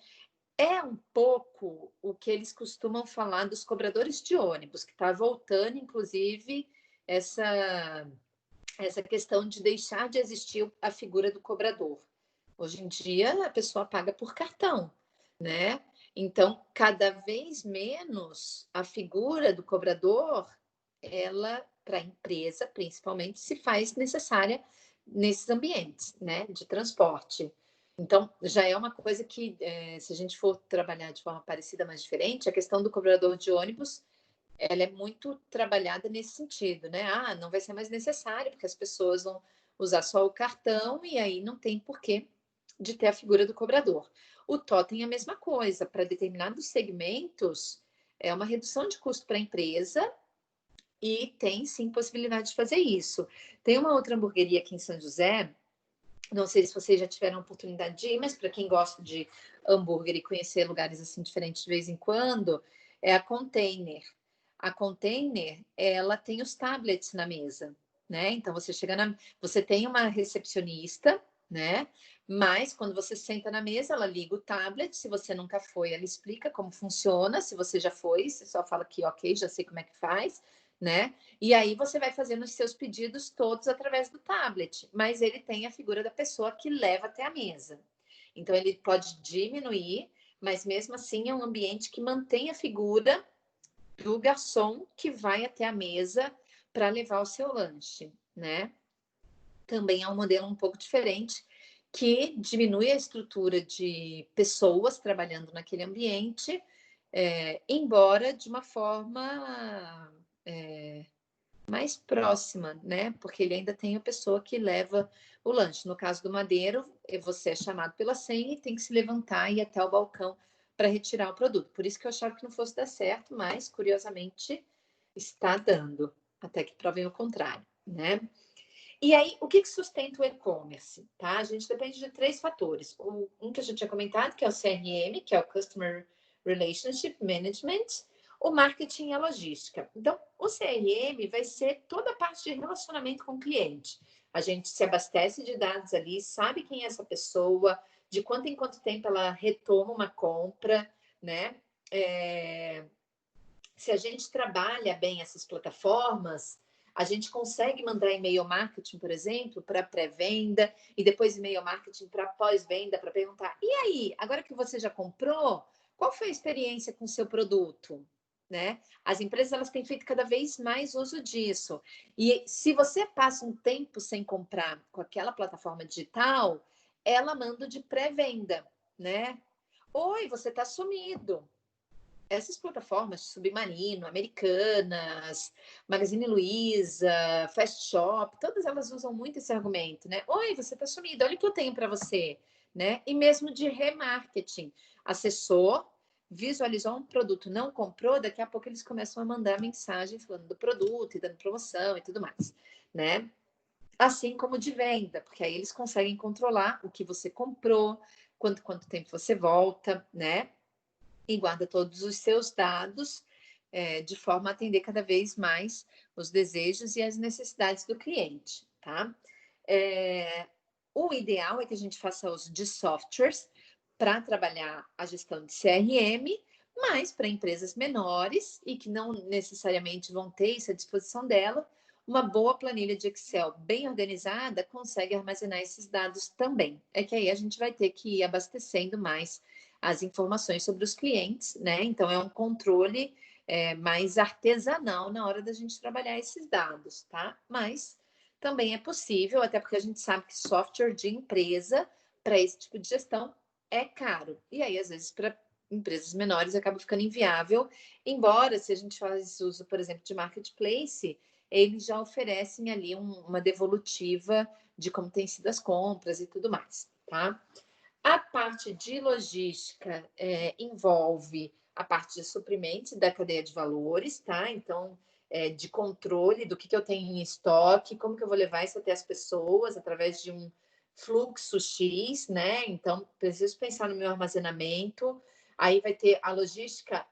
É um pouco o que eles costumam falar dos cobradores de ônibus, que está voltando, inclusive, essa questão de deixar de existir a figura do cobrador. Hoje em dia, a pessoa paga por cartão, né? Então, cada vez menos a figura do cobrador, ela, para a empresa, principalmente, se faz necessária nesses ambientes, né, de transporte. Então, já é uma coisa que, se a gente for trabalhar de forma parecida, mas diferente, a questão do cobrador de ônibus, ela é muito trabalhada nesse sentido, né? Ah, não vai ser mais necessário, porque as pessoas vão usar só o cartão e aí não tem porquê de ter a figura do cobrador. O totem é a mesma coisa, para determinados segmentos, é uma redução de custo para a empresa e tem sim possibilidade de fazer isso. Tem uma outra hamburgueria aqui em São José, não sei se vocês já tiveram a oportunidade de ir, mas para quem gosta de hambúrguer e conhecer lugares assim diferentes de vez em quando, é a Container. A Container, ela tem os tablets na mesa, né? Então você tem uma recepcionista, né? Mas quando você senta na mesa, ela liga o tablet. Se você nunca foi, ela explica como funciona. Se você já foi, você só fala que ok, já sei como é que faz, né? E aí você vai fazendo os seus pedidos todos através do tablet, mas ele tem a figura da pessoa que leva até a mesa. Então ele pode diminuir, mas mesmo assim é um ambiente que mantém a figura do garçom que vai até a mesa para levar o seu lanche, né? Também é um modelo um pouco diferente que diminui a estrutura de pessoas trabalhando naquele ambiente, embora de uma forma mais próxima, né? Porque ele ainda tem a pessoa que leva o lanche. No caso do Madeiro, você é chamado pela senha e tem que se levantar e ir até o balcão para retirar o produto. Por isso que eu achava que não fosse dar certo, mas curiosamente está dando, até que provem o contrário, né? E aí, o que sustenta o e-commerce? Tá? A gente depende de 3 fatores. Um que a gente tinha comentado, que é o CRM, que é o Customer Relationship Management, o marketing e a logística. Então, o CRM vai ser toda a parte de relacionamento com o cliente. A gente se abastece de dados ali, sabe quem é essa pessoa, de quanto em quanto tempo ela retoma uma compra, né? Se a gente trabalha bem essas plataformas, a gente consegue mandar e-mail marketing, por exemplo, para pré-venda e depois e-mail marketing para pós-venda, para perguntar: e aí, agora que você já comprou, qual foi a experiência com o seu produto? Né? As empresas elas têm feito cada vez mais uso disso. E se você passa um tempo sem comprar com aquela plataforma digital, ela manda de pré-venda, né? Oi, você está sumido. essas plataformas, Submarino, Americanas, Magazine Luiza, Fast Shop, todas elas usam muito esse argumento, né? Oi, você está sumido, olha o que eu tenho para você, né? E mesmo de remarketing, acessou, visualizou um produto, não comprou, daqui a pouco eles começam a mandar mensagem falando do produto e dando promoção e tudo mais, né? Assim como de venda, porque aí eles conseguem controlar o que você comprou, quanto tempo você volta, né? E guarda todos os seus dados de forma a atender cada vez mais os desejos e as necessidades do cliente, tá? O ideal é que a gente faça uso de softwares para trabalhar a gestão de CRM, mas para empresas menores e que não necessariamente vão ter isso à disposição dela, uma boa planilha de Excel bem organizada consegue armazenar esses dados também. É que aí a gente vai ter que ir abastecendo mais as informações sobre os clientes, né? Então, é um controle mais artesanal na hora da gente trabalhar esses dados, tá? Mas também é possível, até porque a gente sabe que software de empresa para esse tipo de gestão é caro. E aí, às vezes, para empresas menores acaba ficando inviável, embora se a gente faz uso, por exemplo, de marketplace, eles já oferecem ali uma devolutiva de como têm sido as compras e tudo mais, tá? A parte de logística envolve a parte de suprimentos da cadeia de valores, tá? Então, de controle do que eu tenho em estoque, como que eu vou levar isso até as pessoas, através de um fluxo X, né? Então, preciso pensar no meu armazenamento. Aí vai ter a logística,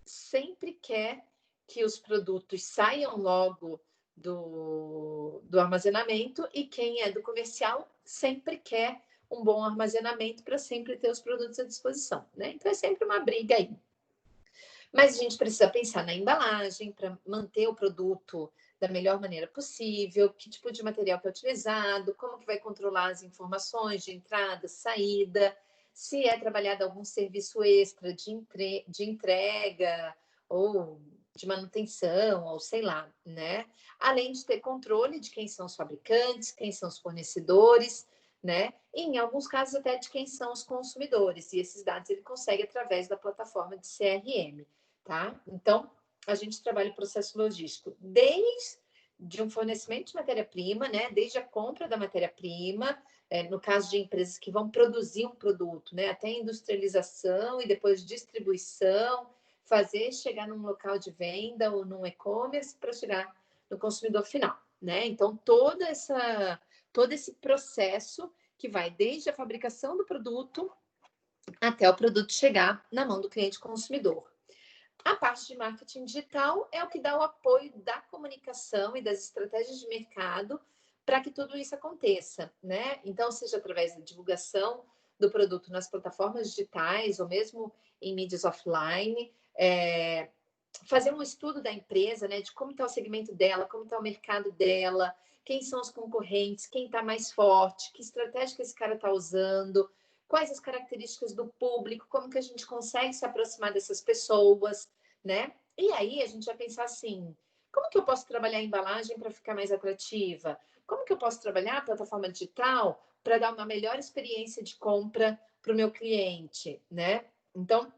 sempre quer que os produtos saiam logo do armazenamento, e quem é do comercial sempre quer um bom armazenamento para sempre ter os produtos à disposição, né? Então é sempre uma briga aí. Mas a gente precisa pensar na embalagem para manter o produto da melhor maneira possível, que tipo de material que é utilizado, como que vai controlar as informações de entrada, saída, se é trabalhado algum serviço extra de entrega ou de manutenção, ou sei lá, né? Além de ter controle de quem são os fabricantes, quem são os fornecedores, né? E, em alguns casos, até de quem são os consumidores. E esses dados ele consegue através da plataforma de CRM, tá? Então, a gente trabalha o processo logístico desde um fornecimento de matéria-prima, né? Desde a compra da matéria-prima, no caso de empresas que vão produzir um produto, né? Até industrialização e depois distribuição, fazer chegar num local de venda ou num e-commerce para chegar no consumidor final, né? Então, todo esse processo que vai desde a fabricação do produto até o produto chegar na mão do cliente consumidor. A parte de marketing digital é o que dá o apoio da comunicação e das estratégias de mercado para que tudo isso aconteça, né? Então, seja através da divulgação do produto nas plataformas digitais ou mesmo em mídias offline, fazer um estudo da empresa, né? De como está o segmento dela, como está o mercado dela, quem são os concorrentes, quem está mais forte, que estratégia que esse cara está usando, quais as características do público, como que a gente consegue se aproximar dessas pessoas, né? E aí a gente vai pensar assim, como que eu posso trabalhar a embalagem para ficar mais atrativa? Como que eu posso trabalhar a plataforma digital para dar uma melhor experiência de compra para o meu cliente, né? Então,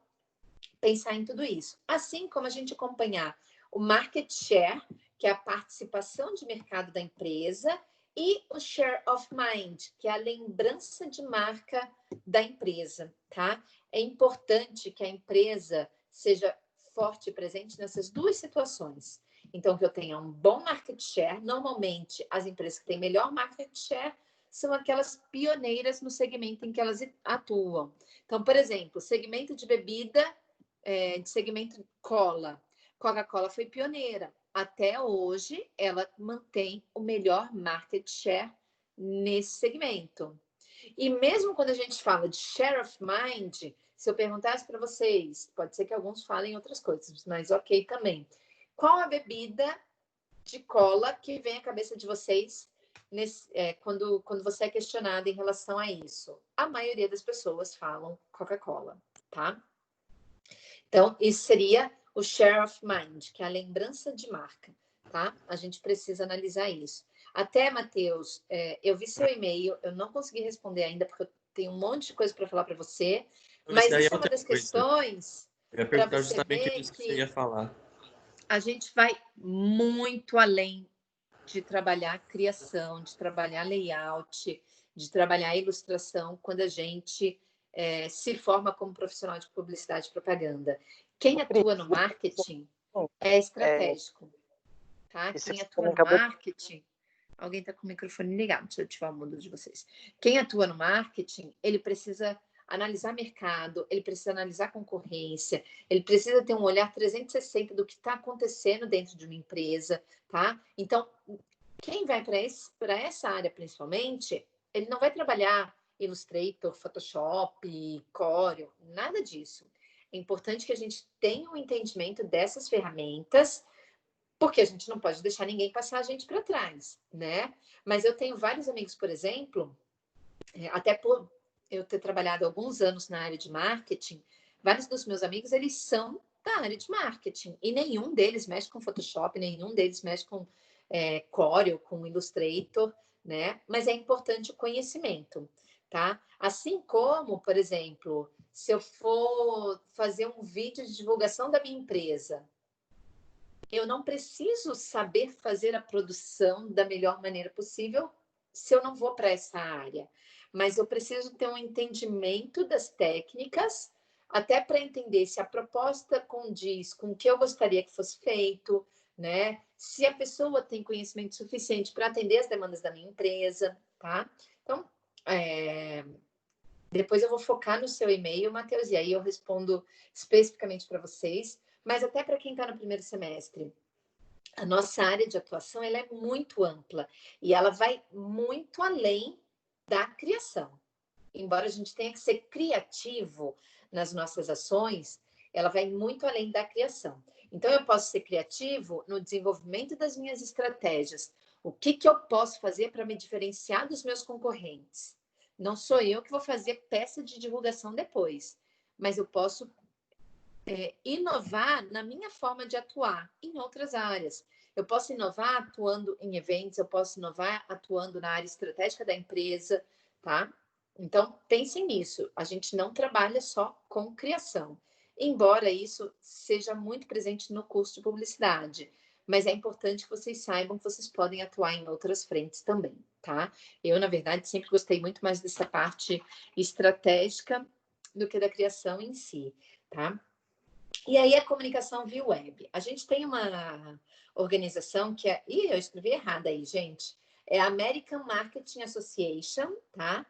pensar em tudo isso. Assim como a gente acompanhar o market share, que é a participação de mercado da empresa, e o share of mind, que é a lembrança de marca da empresa, tá? É importante que a empresa seja forte e presente nessas duas situações. Então, que eu tenha um bom market share. Normalmente, as empresas que têm melhor market share são aquelas pioneiras no segmento em que elas atuam. Então, por exemplo, segmento de bebida, de segmento cola. Coca-Cola foi pioneira. Até hoje, ela mantém o melhor market share nesse segmento. E mesmo quando a gente fala de share of mind, se eu perguntasse para vocês, pode ser que alguns falem outras coisas, mas ok também. Qual a bebida de cola que vem à cabeça de vocês quando você é questionado em relação a isso? A maioria das pessoas falam Coca-Cola, tá? Então, isso seria o share of mind, que é a lembrança de marca, tá? A gente precisa analisar isso. Até, Matheus, eu vi seu e-mail, eu não consegui responder ainda, porque eu tenho um monte de coisa para falar para você, mas isso é uma das questões Eu ia para perguntar você justamente ver isso que você ia falar. a gente vai muito além de trabalhar criação, de trabalhar layout, de trabalhar ilustração, quando a gente se forma como profissional de publicidade e propaganda. Quem atua no marketing é estratégico, tá? Isso Quem que atua você no acabou de marketing... Alguém está com o microfone ligado, deixa eu ativar o mudo de vocês. Quem atua no marketing, ele precisa analisar mercado, ele precisa analisar concorrência, ele precisa ter um olhar 360 do que está acontecendo dentro de uma empresa, tá? Então, quem vai para essa área principalmente, ele não vai trabalhar Illustrator, Photoshop, Corel, nada disso. É importante que a gente tenha um entendimento dessas ferramentas, porque a gente não pode deixar ninguém passar a gente para trás, né? Mas eu tenho vários amigos, por exemplo, até por eu ter trabalhado alguns anos na área de marketing, vários dos meus amigos, eles são da área de marketing, e nenhum deles mexe com Photoshop, nenhum deles mexe com Corel, com Illustrator, né? Mas é importante o conhecimento, tá? Assim como, por exemplo, se eu for fazer um vídeo de divulgação da minha empresa, eu não preciso saber fazer a produção da melhor maneira possível se eu não vou para essa área. Mas eu preciso ter um entendimento das técnicas, até para entender se a proposta condiz com o que eu gostaria que fosse feito, né? Se a pessoa tem conhecimento suficiente para atender as demandas da minha empresa, tá? Então, depois eu vou focar no seu e-mail, Matheus, e aí eu respondo especificamente para vocês, mas até para quem está no primeiro semestre. A nossa área de atuação ela é muito ampla e ela vai muito além da criação. Embora a gente tenha que ser criativo nas nossas ações, ela vai muito além da criação. Então, eu posso ser criativo no desenvolvimento das minhas estratégias. O que eu posso fazer para me diferenciar dos meus concorrentes? Não sou eu que vou fazer peça de divulgação depois, mas eu posso inovar na minha forma de atuar em outras áreas. Eu posso inovar atuando em eventos, eu posso inovar atuando na área estratégica da empresa, tá? Então, pensem nisso. A gente não trabalha só com criação, embora isso seja muito presente no curso de publicidade. Mas é importante que vocês saibam que vocês podem atuar em outras frentes também, tá? Eu, na verdade, sempre gostei muito mais dessa parte estratégica do que da criação em si, tá? E aí a comunicação via web. A gente tem uma organização que é... Ih, eu escrevi errado aí, gente. É a American Marketing Association, tá?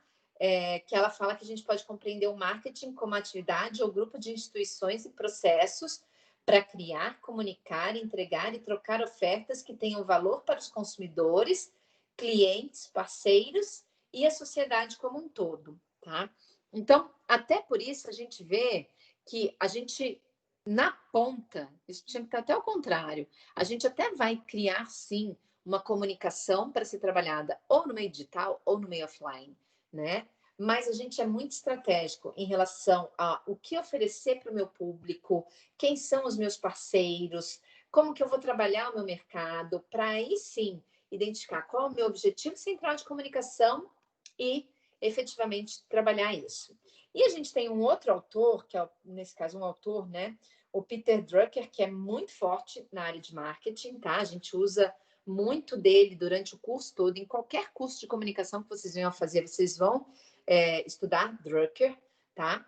Que ela fala que a gente pode compreender o marketing como atividade ou grupo de instituições e processos para criar, comunicar, entregar e trocar ofertas que tenham valor para os consumidores, clientes, parceiros e a sociedade como um todo, tá? Então, até por isso, a gente vê que a gente... Na ponta, isso tinha que estar até ao contrário. A gente até vai criar, sim, uma comunicação para ser trabalhada ou no meio digital ou no meio offline, né? Mas a gente é muito estratégico em relação a o que oferecer para o meu público, quem são os meus parceiros, como que eu vou trabalhar o meu mercado, para aí sim identificar qual é o meu objetivo central de comunicação e efetivamente trabalhar isso. E a gente tem um outro autor, que é, nesse caso, um autor, né? O Peter Drucker, que é muito forte na área de marketing, tá? A gente usa muito dele durante o curso todo. Em qualquer curso de comunicação que vocês venham a fazer, vocês vão estudar Drucker, tá?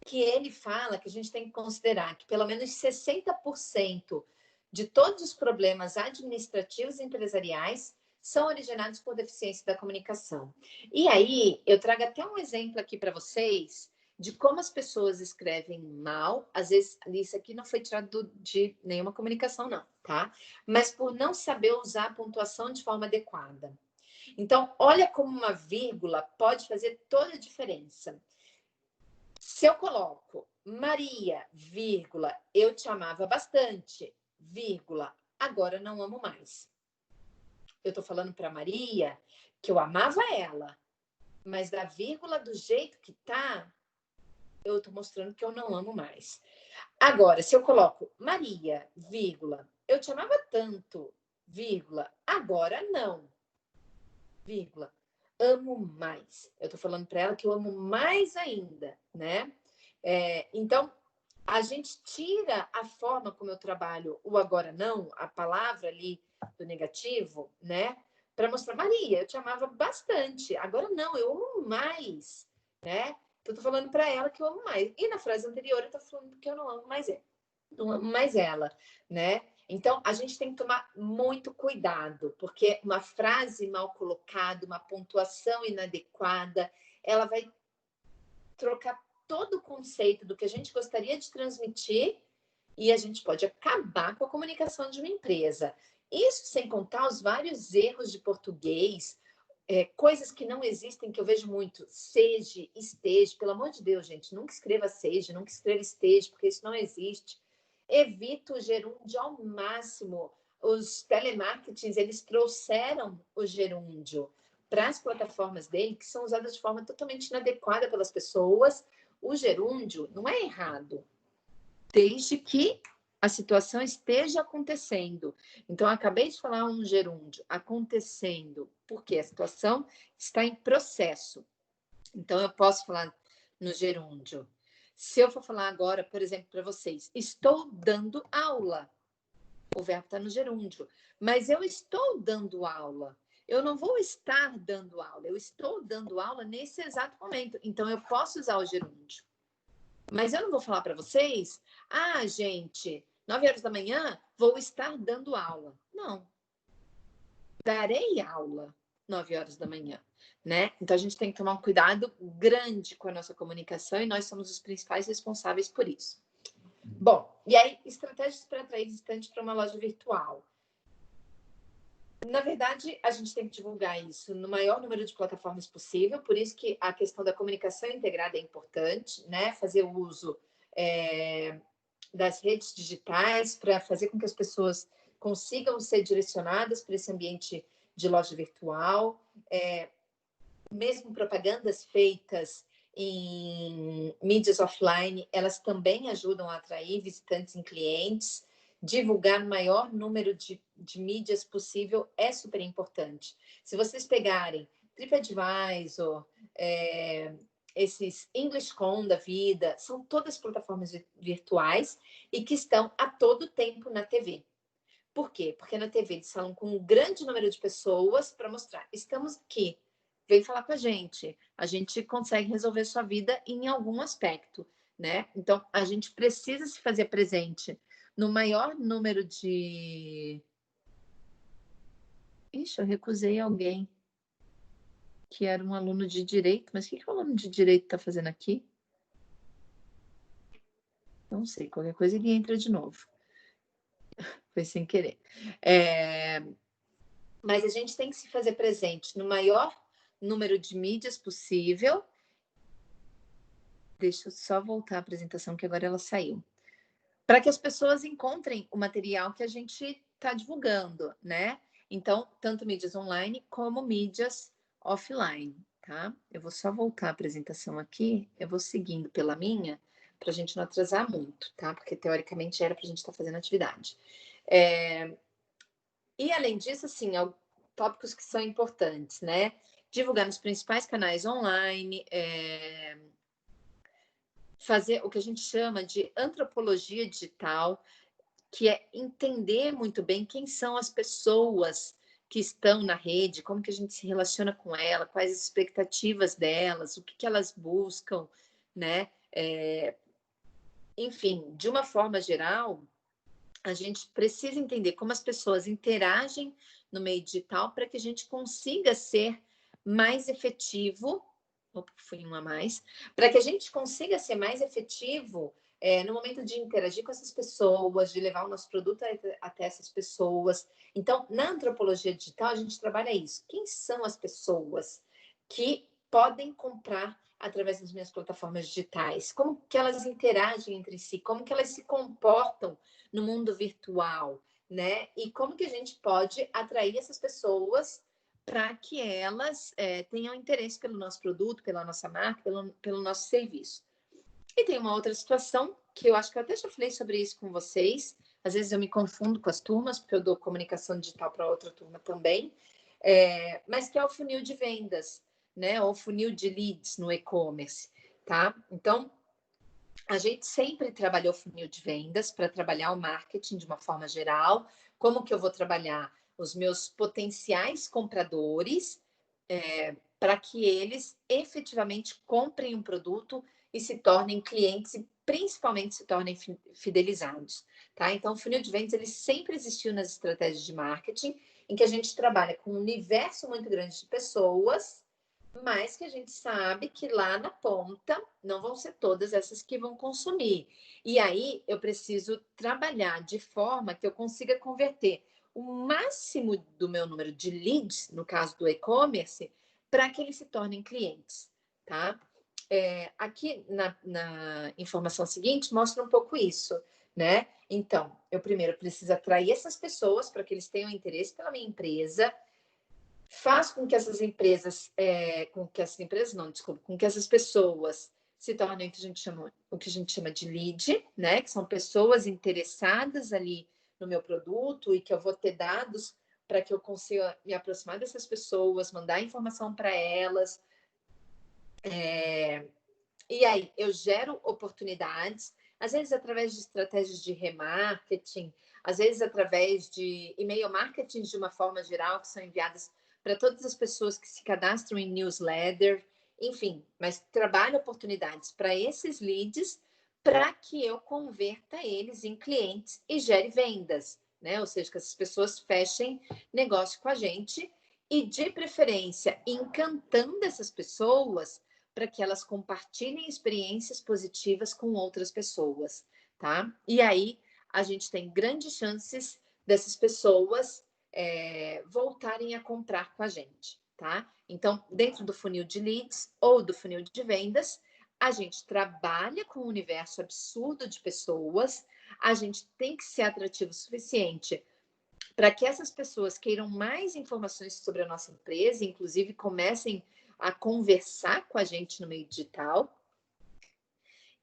Que ele fala que a gente tem que considerar que pelo menos 60% de todos os problemas administrativos e empresariais são originados por deficiência da comunicação. E aí, eu trago até um exemplo aqui para vocês de como as pessoas escrevem mal. Às vezes, isso aqui não foi tirado de nenhuma comunicação, não, tá? Mas por não saber usar a pontuação de forma adequada. Então, olha como uma vírgula pode fazer toda a diferença. Se eu coloco Maria, vírgula, eu te amava bastante, vírgula, agora não amo mais. Eu tô falando para Maria que eu amava ela, mas da vírgula do jeito que tá, eu tô mostrando que eu não amo mais. Agora, se eu coloco Maria, vírgula, eu te amava tanto, vírgula, agora não, vírgula, amo mais. Eu tô falando para ela que eu amo mais ainda, né? Então, a gente tira a forma como eu trabalho o agora não, a palavra ali do negativo, né? Para mostrar, Maria, eu te amava bastante, agora não, eu amo mais, né? Então, eu tô falando para ela que eu amo mais. E na frase anterior, eu tô falando que eu não amo mais ela, não amo mais ela, né? Então, a gente tem que tomar muito cuidado, porque uma frase mal colocada, uma pontuação inadequada, ela vai trocar todo o conceito do que a gente gostaria de transmitir e a gente pode acabar com a comunicação de uma empresa. Isso sem contar os vários erros de português, coisas que não existem, que eu vejo muito. Seja, esteja, pelo amor de Deus, gente, nunca escreva seja, nunca escreva esteja, porque isso não existe. Evita o gerúndio ao máximo. Os telemarketings, eles trouxeram o gerúndio para as plataformas dele, que são usadas de forma totalmente inadequada pelas pessoas. O gerúndio não é errado, desde que a situação esteja acontecendo. Então, eu acabei de falar um gerúndio acontecendo, porque a situação está em processo. Então, eu posso falar no gerúndio. Se eu for falar agora, por exemplo, para vocês, estou dando aula. O verbo está no gerúndio. Mas eu estou dando aula. Eu não vou estar dando aula. Eu estou dando aula nesse exato momento. Então, eu posso usar o gerúndio. Mas eu não vou falar para vocês, gente, 9 horas da manhã vou estar dando aula. Não. Darei aula 9 horas da manhã, né? Então, a gente tem que tomar um cuidado grande com a nossa comunicação e nós somos os principais responsáveis por isso. Bom, e aí, estratégias para atrair visitantes para uma loja virtual. Na verdade, a gente tem que divulgar isso no maior número de plataformas possível, por isso que a questão da comunicação integrada é importante, né? Fazer o uso das redes digitais para fazer com que as pessoas consigam ser direcionadas para esse ambiente de loja virtual, mesmo propagandas feitas em mídias offline, elas também ajudam a atrair visitantes em clientes. Divulgar o maior número de mídias possível é super importante. Se vocês pegarem TripAdvisor, esses EnglishCom da vida, são todas plataformas virtuais e que estão a todo tempo na TV. Por quê? Porque na TV eles falam com um grande número de pessoas para mostrar, estamos aqui, vem falar com a gente consegue resolver sua vida em algum aspecto, né? Então, a gente precisa se fazer presente no maior número de... Ixi, eu recusei alguém que era um aluno de direito, mas o que o aluno de direito está fazendo aqui? Não sei, qualquer coisa ele entra de novo. Foi sem querer. Mas a gente tem que se fazer presente no maior número de mídias possível. Deixa eu só voltar a apresentação, que agora ela saiu. Para que as pessoas encontrem o material que a gente está divulgando, né? Então, tanto mídias online como mídias offline, tá? Eu vou só voltar a apresentação aqui, eu vou seguindo pela minha, para a gente não atrasar muito, tá? Porque, teoricamente, era para a gente estar fazendo atividade. E, além disso, assim, tópicos que são importantes, né? Divulgar nos principais canais online, fazer o que a gente chama de antropologia digital, que é entender muito bem quem são as pessoas que estão na rede, como que a gente se relaciona com ela, quais as expectativas delas, o que elas buscam, né? Enfim, de uma forma geral, a gente precisa entender como as pessoas interagem no meio digital para que a gente consiga ser mais efetivo. Opa, fui um a mais. Para que a gente consiga ser mais efetivo no momento de interagir com essas pessoas, de levar o nosso produto até essas pessoas. Então, na antropologia digital, a gente trabalha isso. Quem são as pessoas que podem comprar através das minhas plataformas digitais? Como que elas interagem entre si? Como que elas se comportam no mundo virtual, né? E como que a gente pode atrair essas pessoas para que elas tenham interesse pelo nosso produto, pela nossa marca, pelo nosso serviço. E tem uma outra situação que eu acho que eu até já falei sobre isso com vocês. Às vezes eu me confundo com as turmas, porque eu dou comunicação digital para outra turma também, mas que é o funil de vendas, né? Ou funil de leads no e-commerce, tá? Então, A gente sempre trabalhou funil de vendas para trabalhar o marketing de uma forma geral. Como que eu vou trabalhar os meus potenciais compradores para que eles efetivamente comprem um produto e se tornem clientes e principalmente se tornem fidelizados, tá? Então, o funil de vendas ele sempre existiu nas estratégias de marketing, em que a gente trabalha com um universo muito grande de pessoas, mas que a gente sabe que lá na ponta não vão ser todas essas que vão consumir. E aí eu preciso trabalhar de forma que eu consiga converter o máximo do meu número de leads, no caso do e-commerce, para que eles se tornem clientes, tá? Aqui na informação seguinte mostra um pouco isso, né? Então, eu primeiro preciso atrair essas pessoas para que eles tenham interesse pela minha empresa, faz com que essas empresas, com que essas pessoas se tornem o que a gente chama de lead, né? Que são pessoas interessadas ali no meu produto e que eu vou ter dados para que eu consiga me aproximar dessas pessoas, mandar informação para elas. E aí eu gero oportunidades, às vezes através de estratégias de remarketing, às vezes através de e-mail marketing de uma forma geral, que são enviadas para todas as pessoas que se cadastram em newsletter, enfim, mas trabalho oportunidades para esses leads para que eu converta eles em clientes e gere vendas, né? Ou seja, que essas pessoas fechem negócio com a gente e, de preferência, encantando essas pessoas para que elas compartilhem experiências positivas com outras pessoas, tá? E aí a gente tem grandes chances dessas pessoas voltarem a comprar com a gente, tá? Então, dentro do funil de leads ou do funil de vendas, a gente trabalha com um universo absurdo de pessoas, a gente tem que ser atrativo o suficiente para que essas pessoas queiram mais informações sobre a nossa empresa, inclusive comecem a conversar com a gente no meio digital.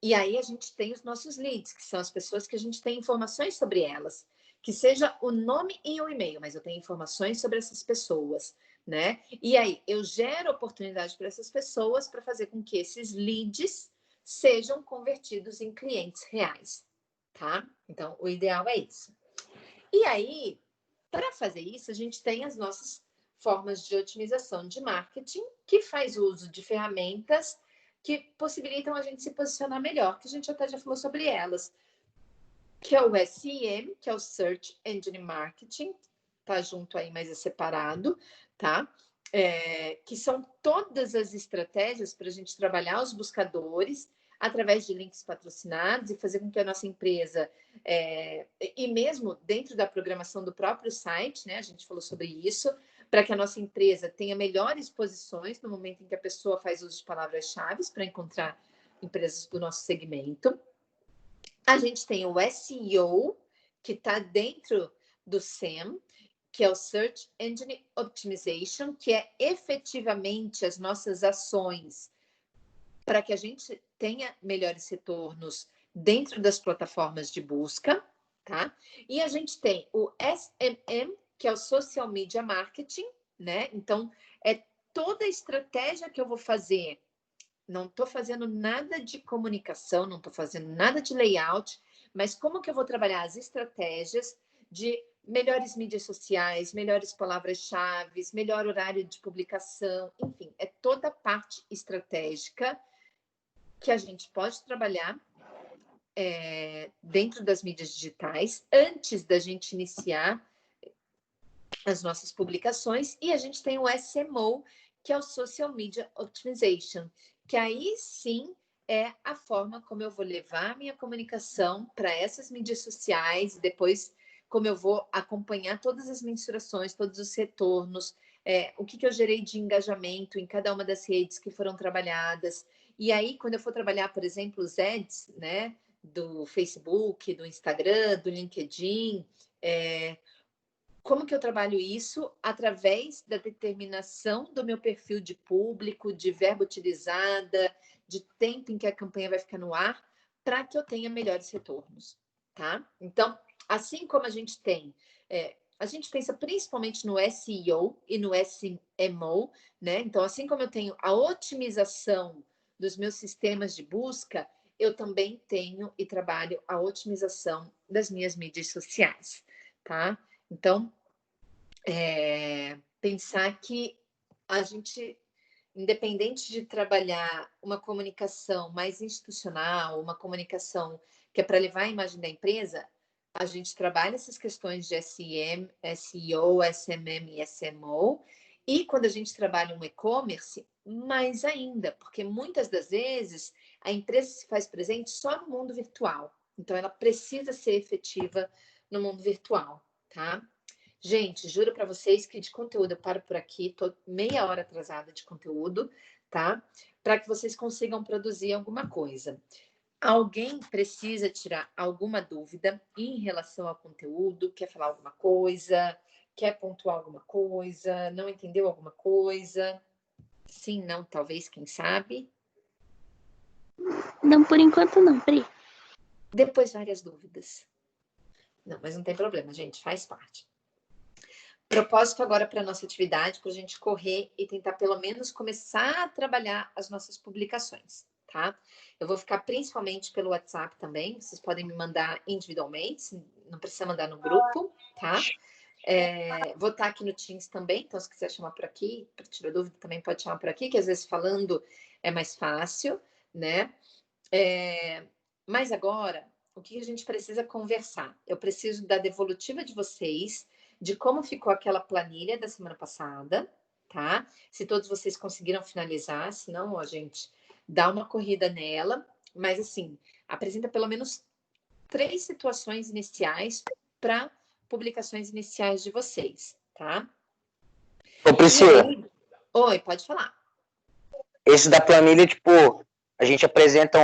E aí a gente tem os nossos leads, que são as pessoas que a gente tem informações sobre elas, que seja o nome e o e-mail, mas eu tenho informações sobre essas pessoas, né? E aí eu gero oportunidade para essas pessoas para fazer com que esses leads sejam convertidos em clientes reais, tá? Então, o ideal é isso. E aí, para fazer isso, a gente tem as nossas formas de otimização de marketing, que faz uso de ferramentas que possibilitam a gente se posicionar melhor, que a gente até já falou sobre elas, que é o SEM, que é o Search Engine Marketing, tá junto aí, mas é separado, tá? Que são todas as estratégias para a gente trabalhar os buscadores através de links patrocinados e fazer com que a nossa empresa, e mesmo dentro da programação do próprio site, né, a gente falou sobre isso, para que a nossa empresa tenha melhores posições no momento em que a pessoa faz uso de palavras-chave para encontrar empresas do nosso segmento. A gente tem o SEO, que está dentro do SEM, que é o Search Engine Optimization, que é efetivamente as nossas ações para que a gente tenha melhores retornos dentro das plataformas de busca, tá? E a gente tem o SMM, que é o Social Media Marketing, né? Então, é toda a estratégia que eu vou fazer. Não estou fazendo nada de comunicação, não estou fazendo nada de layout, mas como que eu vou trabalhar as estratégias de melhores mídias sociais, melhores palavras-chave, melhor horário de publicação, enfim, é toda a parte estratégica que a gente pode trabalhar dentro das mídias digitais antes da gente iniciar as nossas publicações. E a gente tem o SMO, que é o Social Media Optimization, que aí sim é a forma como eu vou levar a minha comunicação para essas mídias sociais, depois como eu vou acompanhar todas as mensurações, todos os retornos, o que eu gerei de engajamento em cada uma das redes que foram trabalhadas. E aí, quando eu for trabalhar, por exemplo, os ads, né, do Facebook, do Instagram, do LinkedIn, como que eu trabalho isso? Através da determinação do meu perfil de público, de verba utilizada, de tempo em que a campanha vai ficar no ar, para que eu tenha melhores retornos, tá? Então, assim como a gente tem, a gente pensa principalmente no SEO e no SMO, né? Então, assim como eu tenho a otimização dos meus sistemas de busca, eu também tenho e trabalho a otimização das minhas mídias sociais, tá? Então, pensar que a gente, independente de trabalhar uma comunicação mais institucional, uma comunicação que é para levar a imagem da empresa, a gente trabalha essas questões de SEM, SEO, SMM e SMO, e quando a gente trabalha um e-commerce, mais ainda, porque muitas das vezes a empresa se faz presente só no mundo virtual. Então, ela precisa ser efetiva no mundo virtual, tá? Gente, juro para vocês que de conteúdo eu paro por aqui, tô meia hora atrasada de conteúdo, tá? Para que vocês consigam produzir alguma coisa. Alguém precisa tirar alguma dúvida em relação ao conteúdo? Quer falar alguma coisa? Quer pontuar alguma coisa? Não entendeu alguma coisa? Sim, não, talvez, quem sabe? Não, por enquanto não, Pri. Depois várias dúvidas. Não, mas não tem problema, gente, faz parte. Propósito agora para a nossa atividade, para a gente correr e tentar pelo menos começar a trabalhar as nossas publicações, tá? Eu vou ficar principalmente pelo WhatsApp também, vocês podem me mandar individualmente, não precisa mandar no grupo, tá? Vou estar aqui no Teams também, então se quiser chamar por aqui, para tirar dúvida também pode chamar por aqui, que às vezes falando é mais fácil, né? Mas agora, o que a gente precisa conversar? Eu preciso da devolutiva de vocês, de como ficou aquela planilha da semana passada, tá? Se todos vocês conseguiram finalizar, se não, ó, gente, dá uma corrida nela, mas assim, apresenta pelo menos 3 situações iniciais para publicações iniciais de vocês, tá? Ô, Priscila, Aí... Oi, pode falar. esse da planilha, tipo, a gente apresenta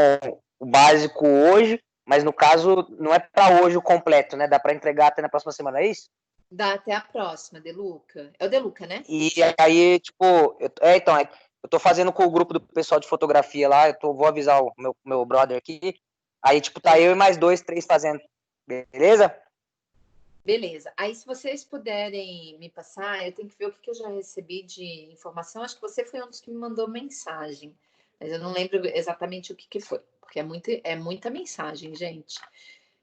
o básico hoje, mas no caso não é para hoje o completo, né? Dá para entregar até na próxima semana, é isso? Dá até a próxima, Deluca. É o Deluca, né? E aí, tipo, eu tô fazendo com o grupo do pessoal de fotografia lá, vou avisar o meu brother aqui. Aí, tipo, tá eu e mais 2, 3 fazendo. Beleza? Beleza. Aí, se vocês puderem me passar, eu tenho que ver o que eu já recebi de informação. Acho que você foi um dos que me mandou mensagem, mas eu não lembro exatamente o que foi, porque é muita mensagem, gente.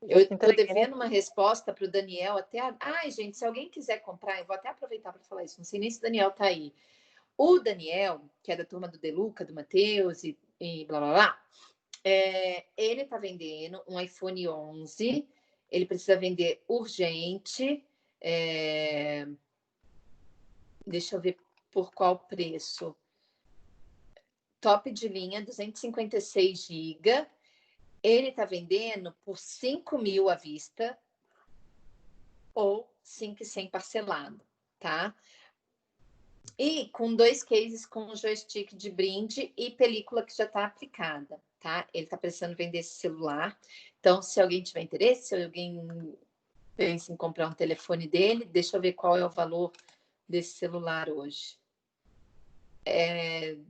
Eu estou devendo uma resposta para o Daniel até. Ai, gente, se alguém quiser comprar, eu vou até aproveitar para falar isso. Não sei nem se o Daniel está aí. O Daniel, que é da turma do Deluca, do Matheus e blá blá blá, ele está vendendo um iPhone 11. Ele precisa vender urgente. Deixa eu ver por qual preço. Top de linha, 256 GB. Ele está vendendo por 5 mil à vista ou 5.100 parcelado, tá? E com 2 cases com joystick de brinde e película que já está aplicada, tá? Ele está precisando vender esse celular. Então, se alguém tiver interesse, se alguém pensa em comprar um telefone dele, deixa eu ver qual é o valor desse celular hoje.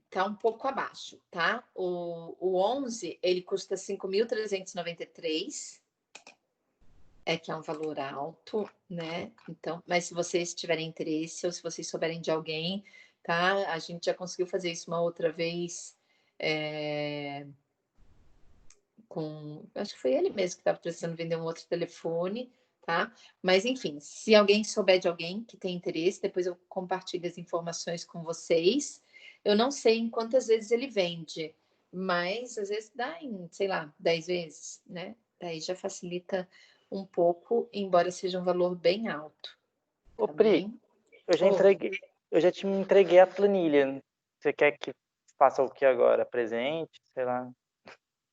Tá um pouco abaixo, tá? O 11, ele custa 5.393, que é um valor alto, né? Então, mas se vocês tiverem interesse ou se vocês souberem de alguém, tá? A gente já conseguiu fazer isso uma outra vez acho que foi ele mesmo que estava precisando vender um outro telefone, tá? Mas enfim, se alguém souber de alguém que tem interesse, depois eu compartilho as informações com vocês. Eu não sei em quantas vezes ele vende, mas às vezes dá em, sei lá, 10 vezes, né? Daí já facilita um pouco, embora seja um valor bem alto. Ô, Tá Pri, bem? eu já te entreguei a planilha. Você quer que faça o que agora? Presente? Sei lá.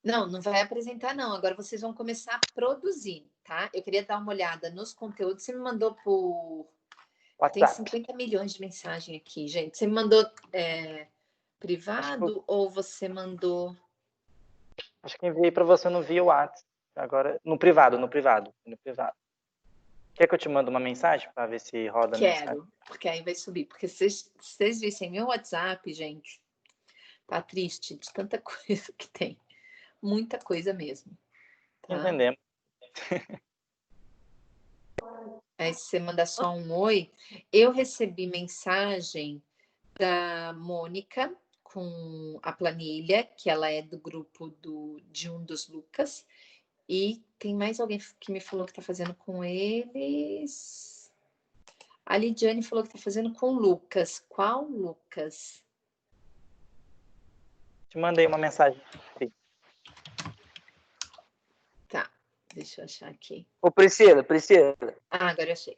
Não, não vai apresentar, não. Agora vocês vão começar a produzir, tá? Eu queria dar uma olhada nos conteúdos. Você me mandou por. Tem WhatsApp. 50 milhões de mensagem aqui, gente. Você me mandou Acho privado ou você mandou. Acho que enviei para você no via WhatsApp. Agora, no privado. Quer que eu te mando uma mensagem para ver se roda a mensagem? Quero, porque aí vai subir. Porque se vocês vissem meu WhatsApp, gente, tá triste de tanta coisa que tem. Muita coisa mesmo. Tá? Entendemos. Aí, se você mandar só um oi, eu recebi mensagem da Mônica com a planilha, que ela é do grupo de um dos Lucas. E tem mais alguém que me falou que está fazendo com eles. A Lidiane falou que está fazendo com o Lucas. Qual Lucas? Te mandei uma mensagem. Tá, deixa eu achar aqui. Ô, Priscila. Ah, agora eu achei.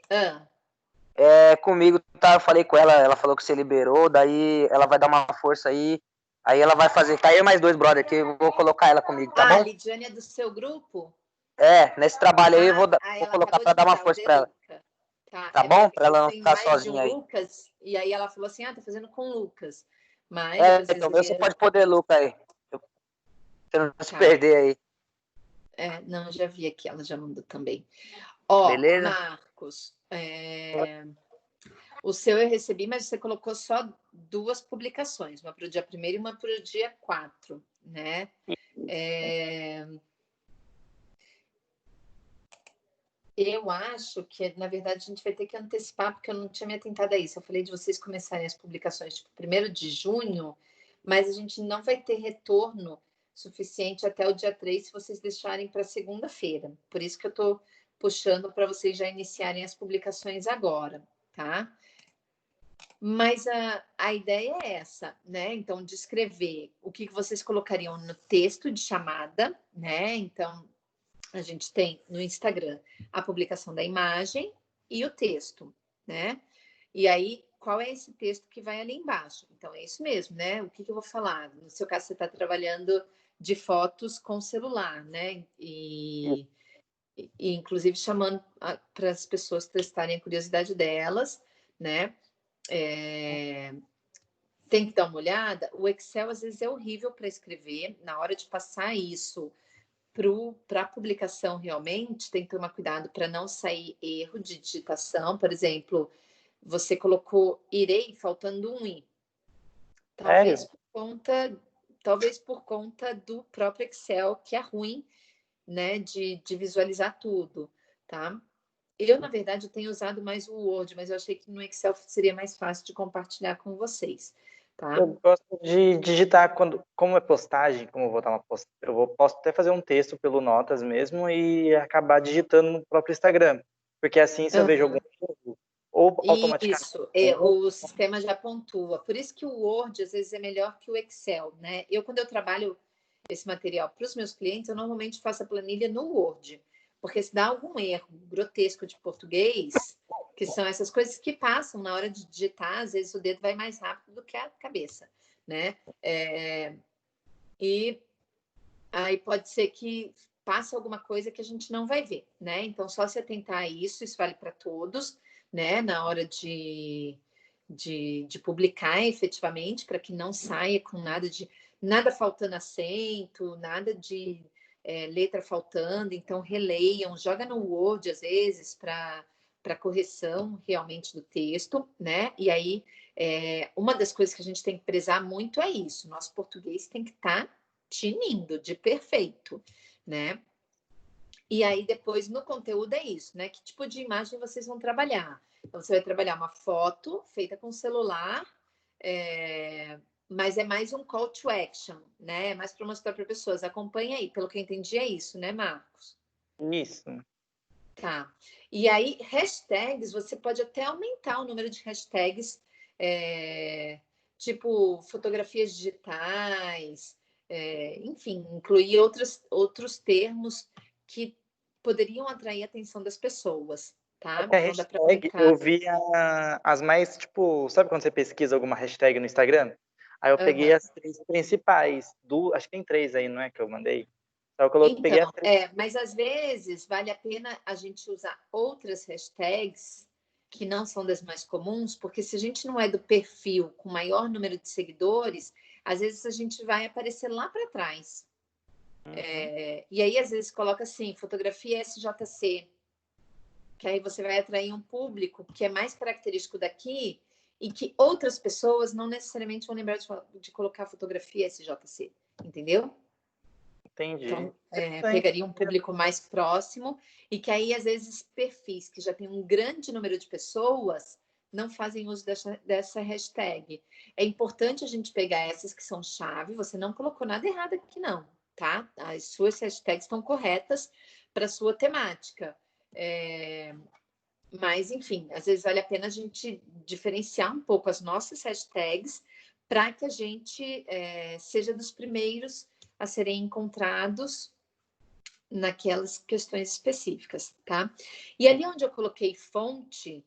Comigo, tá? Eu falei com ela falou que você liberou, daí ela vai dar uma força aí. Aí ela vai fazer. Tá aí mais 2 brother aqui, eu vou colocar ela comigo, tá A bom? Lidiane é do seu grupo? Nesse trabalho aí eu vou Ela colocar acabou pra de dar uma mandar o força pra ela. Deluca. Tá, Tá bom? Pra ela não tem ficar mais de um sozinha aí. Lucas, e aí ela falou assim, tá fazendo com o Lucas. Mas depois vocês Então você viram. pode poder, Luca, aí. Você não se Tá. perder aí. Não, já vi aqui, ela já mandou também. Ó, Beleza? Marcos, o seu eu recebi, mas você colocou só 2 publicações, uma para o dia 1º e uma para o dia 4, né? Eu acho que, na verdade, a gente vai ter que antecipar, porque eu não tinha me atentado a isso. Eu falei de vocês começarem as publicações, tipo, 1º de junho, mas a gente não vai ter retorno suficiente até o dia 3 se vocês deixarem para segunda-feira. Por isso que eu estou puxando para vocês já iniciarem as publicações agora, tá? Mas a ideia é essa, né? Então, de escrever o que vocês colocariam no texto de chamada, né? Então, a gente tem no Instagram a publicação da imagem e o texto, né? E aí, qual é esse texto que vai ali embaixo? Então, é isso mesmo, né? O que eu vou falar? No seu caso, você está trabalhando de fotos com celular, né? E inclusive, chamando para as pessoas testarem a curiosidade delas, né? Tem que dar uma olhada. O Excel, às vezes, é horrível para escrever. Na hora de passar isso para a publicação, realmente, tem que tomar cuidado para não sair erro de digitação. Por exemplo, você colocou irei faltando um i. Talvez por conta do próprio Excel, que é ruim, né, de visualizar tudo, tá? Eu, na verdade, tenho usado mais o Word, mas eu achei que no Excel seria mais fácil de compartilhar com vocês, tá? Eu gosto de digitar como é postagem, como eu vou dar uma post, posso até fazer um texto pelo Notas mesmo e acabar digitando no próprio Instagram, porque assim se eu vejo algum erro, ou automaticamente Isso, o sistema já pontua. Por isso que o Word, às vezes, é melhor que o Excel, né? Quando eu trabalho esse material para os meus clientes, eu normalmente faço a planilha no Word, porque se dá algum erro grotesco de português, que são essas coisas que passam na hora de digitar, às vezes o dedo vai mais rápido do que a cabeça, né? E aí pode ser que passe alguma coisa que a gente não vai ver, né? Então, só se atentar a isso vale para todos, né? Na hora de publicar efetivamente, para que não saia com nada faltando acento, nada de letra faltando. Então, releiam, joga no Word, às vezes, para correção realmente do texto, né? E aí, uma das coisas que a gente tem que prezar muito é isso. Nosso português tem que estar tinindo, de perfeito, né? E aí, depois, no conteúdo é isso, né? Que tipo de imagem vocês vão trabalhar? Então, você vai trabalhar uma foto feita com celular, mas é mais um call to action, né? É mais para mostrar para pessoas. Acompanha aí, pelo que eu entendi, é isso, né, Marcos? Isso. Tá. E aí, hashtags, você pode até aumentar o número de hashtags, tipo fotografias digitais, enfim, incluir outros termos que poderiam atrair a atenção das pessoas, tá? A Então dá para hashtag, colocar. eu vi as mais, tipo, sabe quando você pesquisa alguma hashtag no Instagram? Aí eu peguei as 3 principais, acho que tem 3 aí, não é, que eu mandei? Aí eu peguei as 3. Mas às vezes vale a pena a gente usar outras hashtags que não são das mais comuns, porque se a gente não é do perfil com maior número de seguidores, às vezes a gente vai aparecer lá para trás. E aí, às vezes, coloca assim, fotografia SJC, que aí você vai atrair um público que é mais característico daqui e que outras pessoas não necessariamente vão lembrar de colocar fotografia SJC, entendeu? Entendi. Então, pegaria um público mais próximo e que aí, às vezes, perfis que já tem um grande número de pessoas não fazem uso dessa hashtag. É importante a gente pegar essas que são chave, você não colocou nada errado aqui não, tá? As suas hashtags estão corretas para a sua temática. Mas, enfim, às vezes vale a pena a gente diferenciar um pouco as nossas hashtags para que a gente seja dos primeiros a serem encontrados naquelas questões específicas, tá? E ali onde eu coloquei fonte,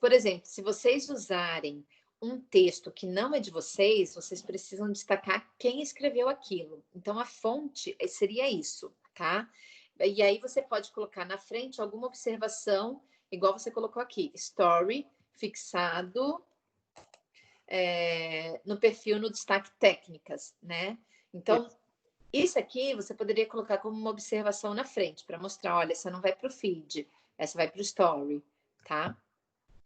por exemplo, se vocês usarem um texto que não é de vocês, vocês precisam destacar quem escreveu aquilo. Então, a fonte seria isso, tá? E aí você pode colocar na frente alguma observação, igual você colocou aqui, story fixado no perfil no destaque técnicas, né? Então, isso aqui você poderia colocar como uma observação na frente, para mostrar, olha, essa não vai para o feed, essa vai para o story, tá?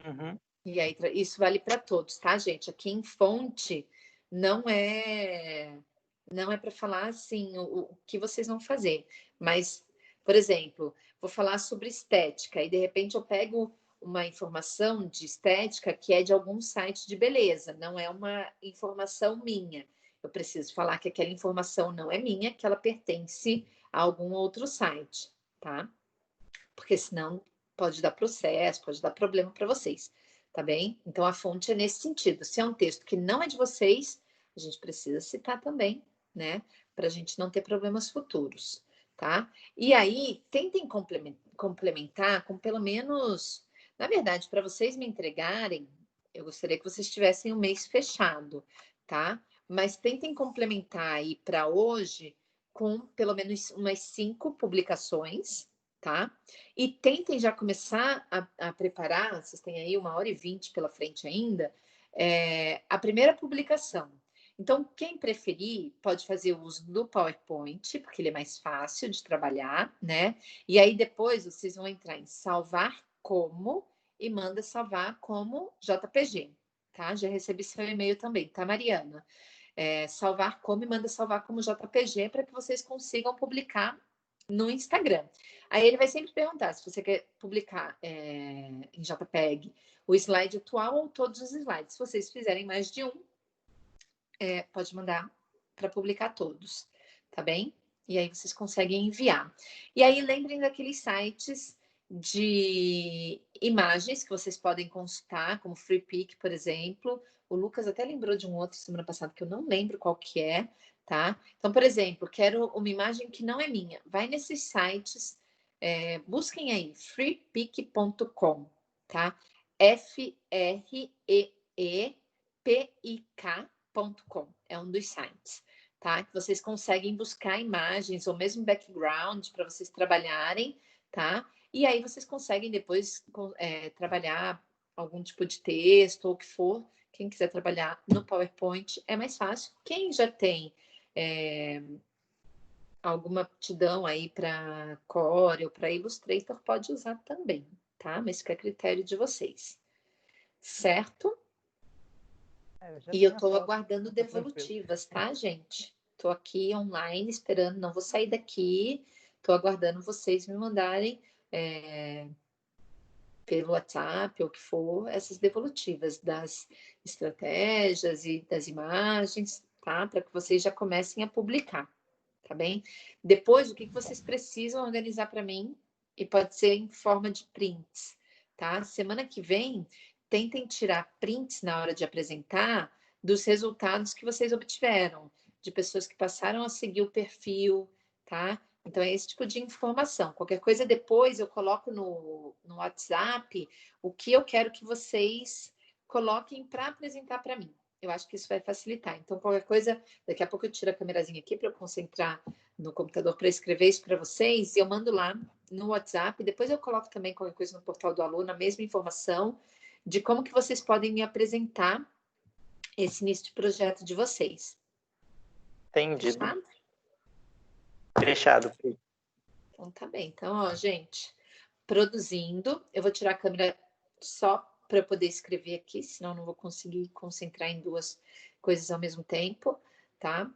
Uhum. E aí, isso vale para todos, tá, gente? Aqui em fonte não é para falar assim o que vocês vão fazer, mas, por exemplo, vou falar sobre estética e de repente eu pego uma informação de estética que é de algum site de beleza, não é uma informação minha. Eu preciso falar que aquela informação não é minha, que ela pertence a algum outro site, tá? Porque senão pode dar processo, pode dar problema para vocês, tá bem? Então a fonte é nesse sentido. Se é um texto que não é de vocês, a gente precisa citar também, né? Para a gente não ter problemas futuros, tá? E aí, tentem complementar com pelo menos, na verdade, para vocês me entregarem, eu gostaria que vocês tivessem o mês fechado, tá? Mas tentem complementar aí para hoje com pelo menos umas 5 publicações, tá? E tentem já começar a preparar, vocês têm aí 1h20 pela frente ainda, a primeira publicação. Então, quem preferir pode fazer uso do PowerPoint, porque ele é mais fácil de trabalhar, né? E aí depois vocês vão entrar em salvar como e manda salvar como JPG, tá? Já recebi seu e-mail também, tá, Mariana? Salvar como e manda salvar como JPG para que vocês consigam publicar no Instagram. Aí ele vai sempre perguntar se você quer publicar em JPEG o slide atual ou todos os slides. Se vocês fizerem mais de um, pode mandar para publicar todos, tá bem? E aí vocês conseguem enviar. E aí lembrem daqueles sites de imagens que vocês podem consultar, como FreePic, por exemplo. O Lucas até lembrou de um outro semana passada que eu não lembro qual que é, tá? Então, por exemplo, quero uma imagem que não é minha. Vai nesses sites, busquem aí, freepik.com, tá? FREEPIK.com é um dos sites, tá? Que vocês conseguem buscar imagens ou mesmo background para vocês trabalharem, tá? E aí vocês conseguem depois trabalhar algum tipo de texto ou o que for. Quem quiser trabalhar no PowerPoint é mais fácil. Quem já tem alguma aptidão aí para Core ou para Illustrator pode usar também, tá? Mas fica a critério de vocês, certo? E eu estou aguardando devolutivas, tá, gente? Estou aqui online esperando, não vou sair daqui. Estou aguardando vocês me mandarem pelo WhatsApp ou o que for, essas devolutivas das estratégias e das imagens, tá? Para que vocês já comecem a publicar, tá bem? Depois, o que vocês precisam organizar para mim, e pode ser em forma de prints, tá? Semana que vem, tentem tirar prints na hora de apresentar dos resultados que vocês obtiveram, de pessoas que passaram a seguir o perfil, tá? Então, é esse tipo de informação. Qualquer coisa, depois eu coloco no WhatsApp o que eu quero que vocês coloquem para apresentar para mim. Eu acho que isso vai facilitar. Então, qualquer coisa, daqui a pouco eu tiro a câmerazinha aqui para eu concentrar no computador para escrever isso para vocês e eu mando lá no WhatsApp. Depois eu coloco também qualquer coisa no portal do aluno, a mesma informação de como que vocês podem me apresentar esse início de projeto de vocês. Entendido. Fechado? Fechado. Então tá bem. Então, ó, gente, produzindo. Eu vou tirar a câmera só para eu poder escrever aqui, senão não vou conseguir concentrar em duas coisas ao mesmo tempo, tá?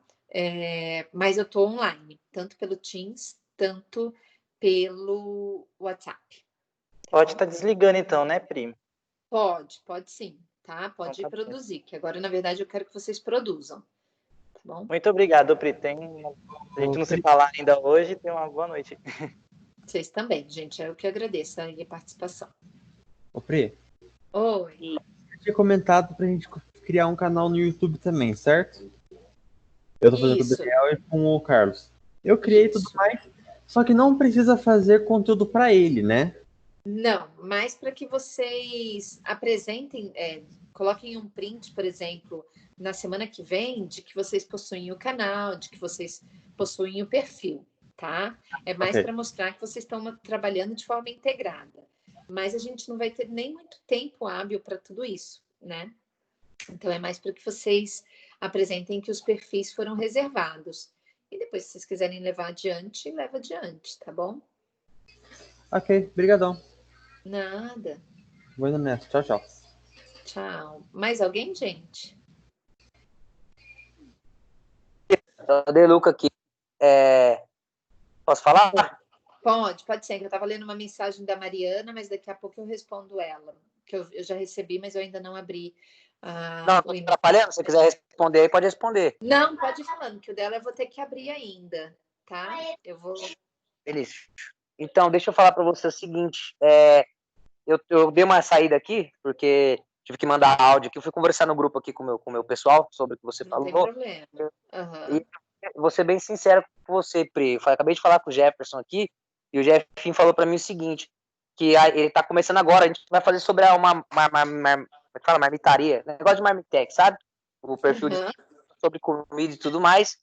Mas eu tô online, tanto pelo Teams, tanto pelo WhatsApp, Pode estar desligando então, né, Pri? Pode sim, tá? Então Pode tá bem. produzir, que agora, na verdade, eu quero que vocês produzam, tá bom? Muito obrigado, Pri. A gente não se falar ainda hoje, tenha uma boa noite. Vocês também, gente. Eu que agradeço aí a participação. Ô, Pri, Oi. eu tinha comentado pra gente criar um canal no YouTube também, certo? Eu tô fazendo com o Isso. Daniel e com o Carlos. Eu criei tudo Isso. mais, só que não precisa fazer conteúdo pra ele, né? Não, mas para que vocês apresentem, coloquem um print, por exemplo, na semana que vem, de que vocês possuem o canal, de que vocês possuem o perfil, tá? É mais Ok. para mostrar que vocês estão trabalhando de forma integrada. Mas a gente não vai ter nem muito tempo hábil para tudo isso, né? Então é mais para que vocês apresentem que os perfis foram reservados. E depois, se vocês quiserem levar adiante, leva adiante, tá bom? Ok, brigadão. Nada. Vou indo nessa. Tchau, tchau. Tchau. Mais alguém, gente? Eu dei Luca aqui. Posso falar? Pode ser. Eu estava lendo uma mensagem da Mariana, mas daqui a pouco eu respondo ela. Que eu já recebi, mas eu ainda não abri Não, o tô te e-mail. atrapalhando. Se você quiser responder aí, pode responder. Não, pode ir falando, que o dela eu vou ter que abrir ainda, tá? Eu vou. Beleza. Então, deixa eu falar para você o seguinte. Eu dei uma saída aqui, porque tive que mandar áudio aqui. Eu fui conversar no grupo aqui com o meu pessoal sobre o que você Não tem falou. problema. E vou ser bem sincero com você, Pri. Acabei de falar com o Jefferson aqui, e o Jefferson falou para mim o seguinte, que ele tá começando agora, a gente vai fazer sobre marmitaria, negócio de marmitex, sabe? O perfil sobre comida e tudo mais.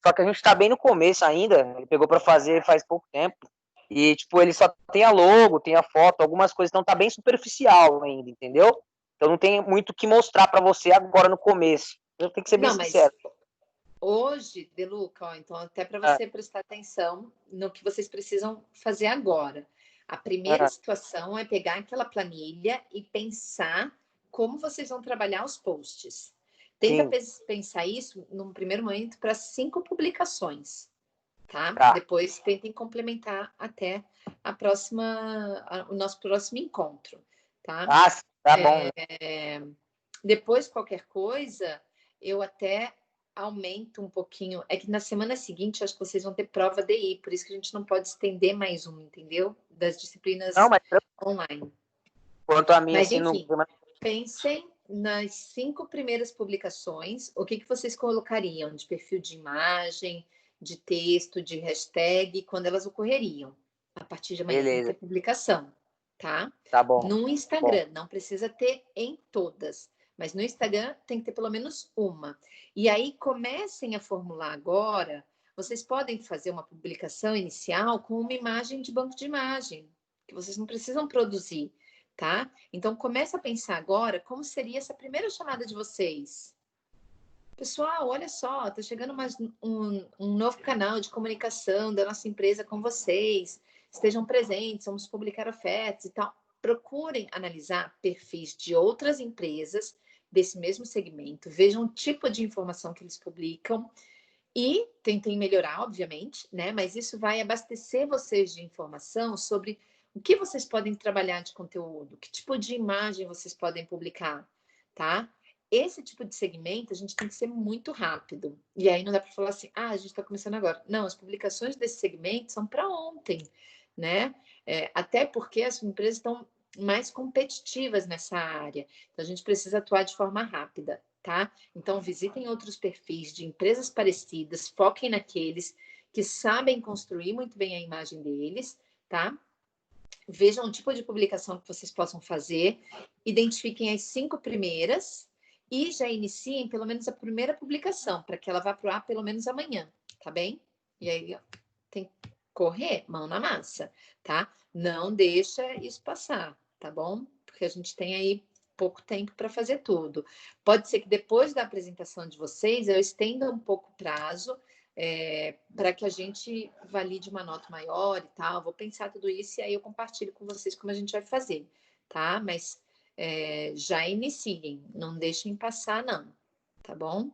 Só que a gente tá bem no começo ainda, ele pegou para fazer faz pouco tempo. E, tipo, ele só tem a logo, tem a foto, algumas coisas, então tá bem superficial ainda, entendeu? Então não tem muito o que mostrar para você agora no começo. Eu tenho que ser bem Não, mas sincero. hoje, Deluca, ó, então até para você prestar atenção no que vocês precisam fazer agora. A primeira situação é pegar aquela planilha e pensar como vocês vão trabalhar os posts. Tenta pensar isso, num primeiro momento, para 5 publicações, tá? Depois tentem complementar até o nosso próximo encontro, tá? Tá bom. Depois, qualquer coisa, eu até aumento um pouquinho. É que na semana seguinte, acho que vocês vão ter prova DI, por isso que a gente não pode estender mais um, entendeu? Das disciplinas online. Quanto a mim, mas, assim, enfim, pensem nas 5 primeiras publicações, o que vocês colocariam de perfil de imagem, de texto, de hashtag, quando elas ocorreriam. A partir de amanhã tem que ter publicação, tá? Tá bom. No Instagram, não precisa ter em todas, mas no Instagram tem que ter pelo menos uma. E aí comecem a formular agora, vocês podem fazer uma publicação inicial com uma imagem de banco de imagem, que vocês não precisam produzir, tá? Então começa a pensar agora como seria essa primeira chamada de vocês. Pessoal, olha só, tá chegando mais um novo canal de comunicação da nossa empresa com vocês. Estejam presentes, vamos publicar ofertas e tal. Procurem analisar perfis de outras empresas desse mesmo segmento, vejam o tipo de informação que eles publicam e tentem melhorar, obviamente, né? Mas isso vai abastecer vocês de informação sobre o que vocês podem trabalhar de conteúdo, que tipo de imagem vocês podem publicar, tá? Esse tipo de segmento a gente tem que ser muito rápido. E aí não dá para falar assim, a gente está começando agora. Não, as publicações desse segmento são para ontem, né? Até porque as empresas estão mais competitivas nessa área. Então, a gente precisa atuar de forma rápida, tá? Então, visitem outros perfis de empresas parecidas, foquem naqueles que sabem construir muito bem a imagem deles, tá? Vejam o tipo de publicação que vocês possam fazer, identifiquem as 5 primeiras e já iniciem pelo menos a primeira publicação, para que ela vá para o ar pelo menos amanhã, tá bem? E aí, ó, tem que correr, mão na massa, tá? Não deixa isso passar, tá bom? Porque a gente tem aí pouco tempo para fazer tudo. Pode ser que depois da apresentação de vocês, eu estenda um pouco o prazo, para que a gente valide uma nota maior e tal. Vou pensar tudo isso e aí eu compartilho com vocês como a gente vai fazer, tá? Mas já iniciem, não deixem passar, não, tá bom?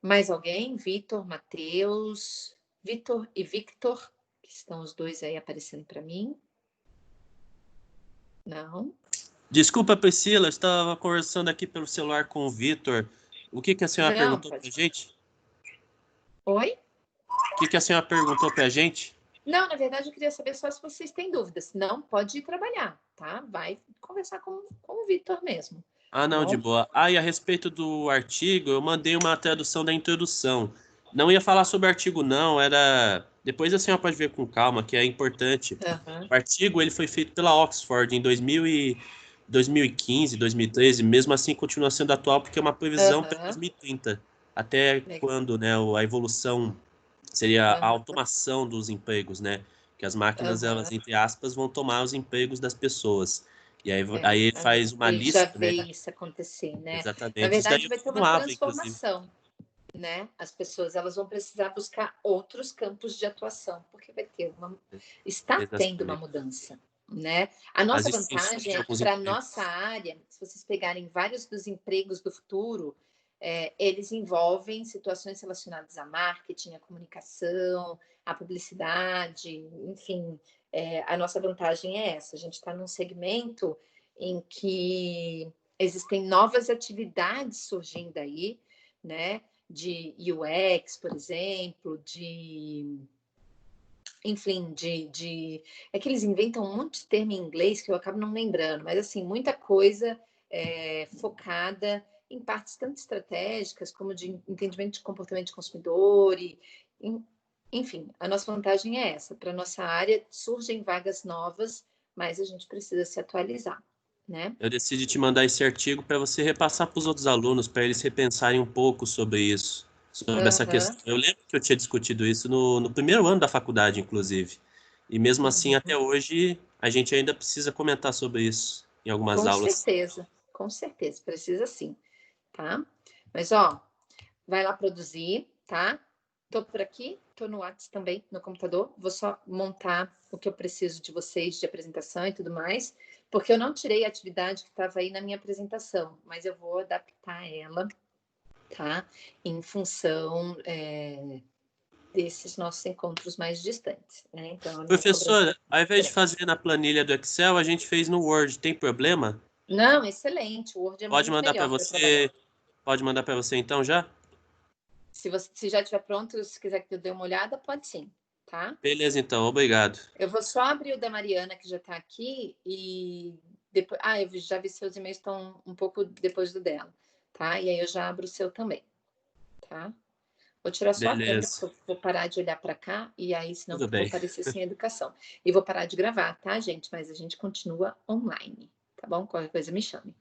Mais alguém? Vitor, Matheus, Vitor e Victor, que estão os dois aí aparecendo para mim. Não? Desculpa, Priscila, eu estava conversando aqui pelo celular com o Vitor. O que a senhora Não, perguntou pode pra falar. gente? Oi? O que a senhora perguntou pra gente? Não, na verdade, eu queria saber só se vocês têm dúvidas. Não, pode ir trabalhar, tá? Vai conversar com o Vitor mesmo. Ah, não, de Bom? boa. Ah, e a respeito do artigo, eu mandei uma tradução da introdução. Não ia falar sobre o artigo, não, era... Depois a senhora pode ver com calma, que é importante. Aham. O artigo, ele foi feito pela Oxford em 2015, 2013, mesmo assim continua sendo atual, porque é uma previsão para Aham. 2030. Até Legal. quando, né, a evolução seria a Aham. automação dos empregos, né? Que as máquinas, elas, Aham. entre aspas, vão tomar os empregos das pessoas. E aí, É, aí ele faz uma a gente já lista, né? vê isso acontecer, né? Na Exatamente. Isso daí verdade, eu vai ter uma continuava, inclusive. transformação, né? As pessoas elas vão precisar buscar outros campos de atuação, porque está tendo uma Exatamente. mudança, né? A As nossa extinções vantagem de é que alguns para a nossa empregos. área, se vocês pegarem vários dos empregos do futuro, eles envolvem situações relacionadas a marketing, a comunicação, a publicidade, enfim. A nossa vantagem é essa. A gente está num segmento em que existem novas atividades surgindo aí, né? De UX, por exemplo, enfim, é que eles inventam um monte de termo em inglês que eu acabo não lembrando, mas assim, muita coisa focada em partes tanto estratégicas como de entendimento de comportamento de consumidor enfim, a nossa vantagem é essa. Para a nossa área surgem vagas novas, mas a gente precisa se atualizar, né? Eu decidi te mandar esse artigo para você repassar para os outros alunos, para eles repensarem um pouco sobre isso, sobre essa Aham, questão. Eu lembro que eu tinha discutido isso no primeiro ano da faculdade, inclusive. E mesmo assim, até uhum. hoje, a gente ainda precisa comentar sobre isso em algumas aulas. Com certeza, precisa sim, tá? Mas, ó, vai lá produzir, tá? Tô por aqui, tô no WhatsApp também, no computador. Vou só montar o que eu preciso de vocês de apresentação e tudo mais, porque eu não tirei a atividade que estava aí na minha apresentação, mas eu vou adaptar ela, tá? Em função desses nossos encontros mais distantes, né? Então, a minha cobrança Professora, ao é invés de grande. fazer na planilha do Excel, a gente fez no Word. Tem problema? Não, excelente. O Word é Pode muito mandar para melhor para trabalhar. você. Pode mandar para você então já? Se já estiver pronto, se quiser que eu dê uma olhada, pode sim, tá? Beleza, então. Obrigado. Eu vou só abrir o da Mariana, que já está aqui, e depois. Ah, eu já vi seus e-mails estão um pouco depois do dela, tá? E aí eu já abro o seu também, tá? Vou tirar só a câmera, porque Beleza. eu vou parar de olhar para cá, e aí senão Tudo eu vou bem. parecer sem educação. E vou parar de gravar, tá, gente? Mas a gente continua online, tá bom? Qualquer coisa me chame.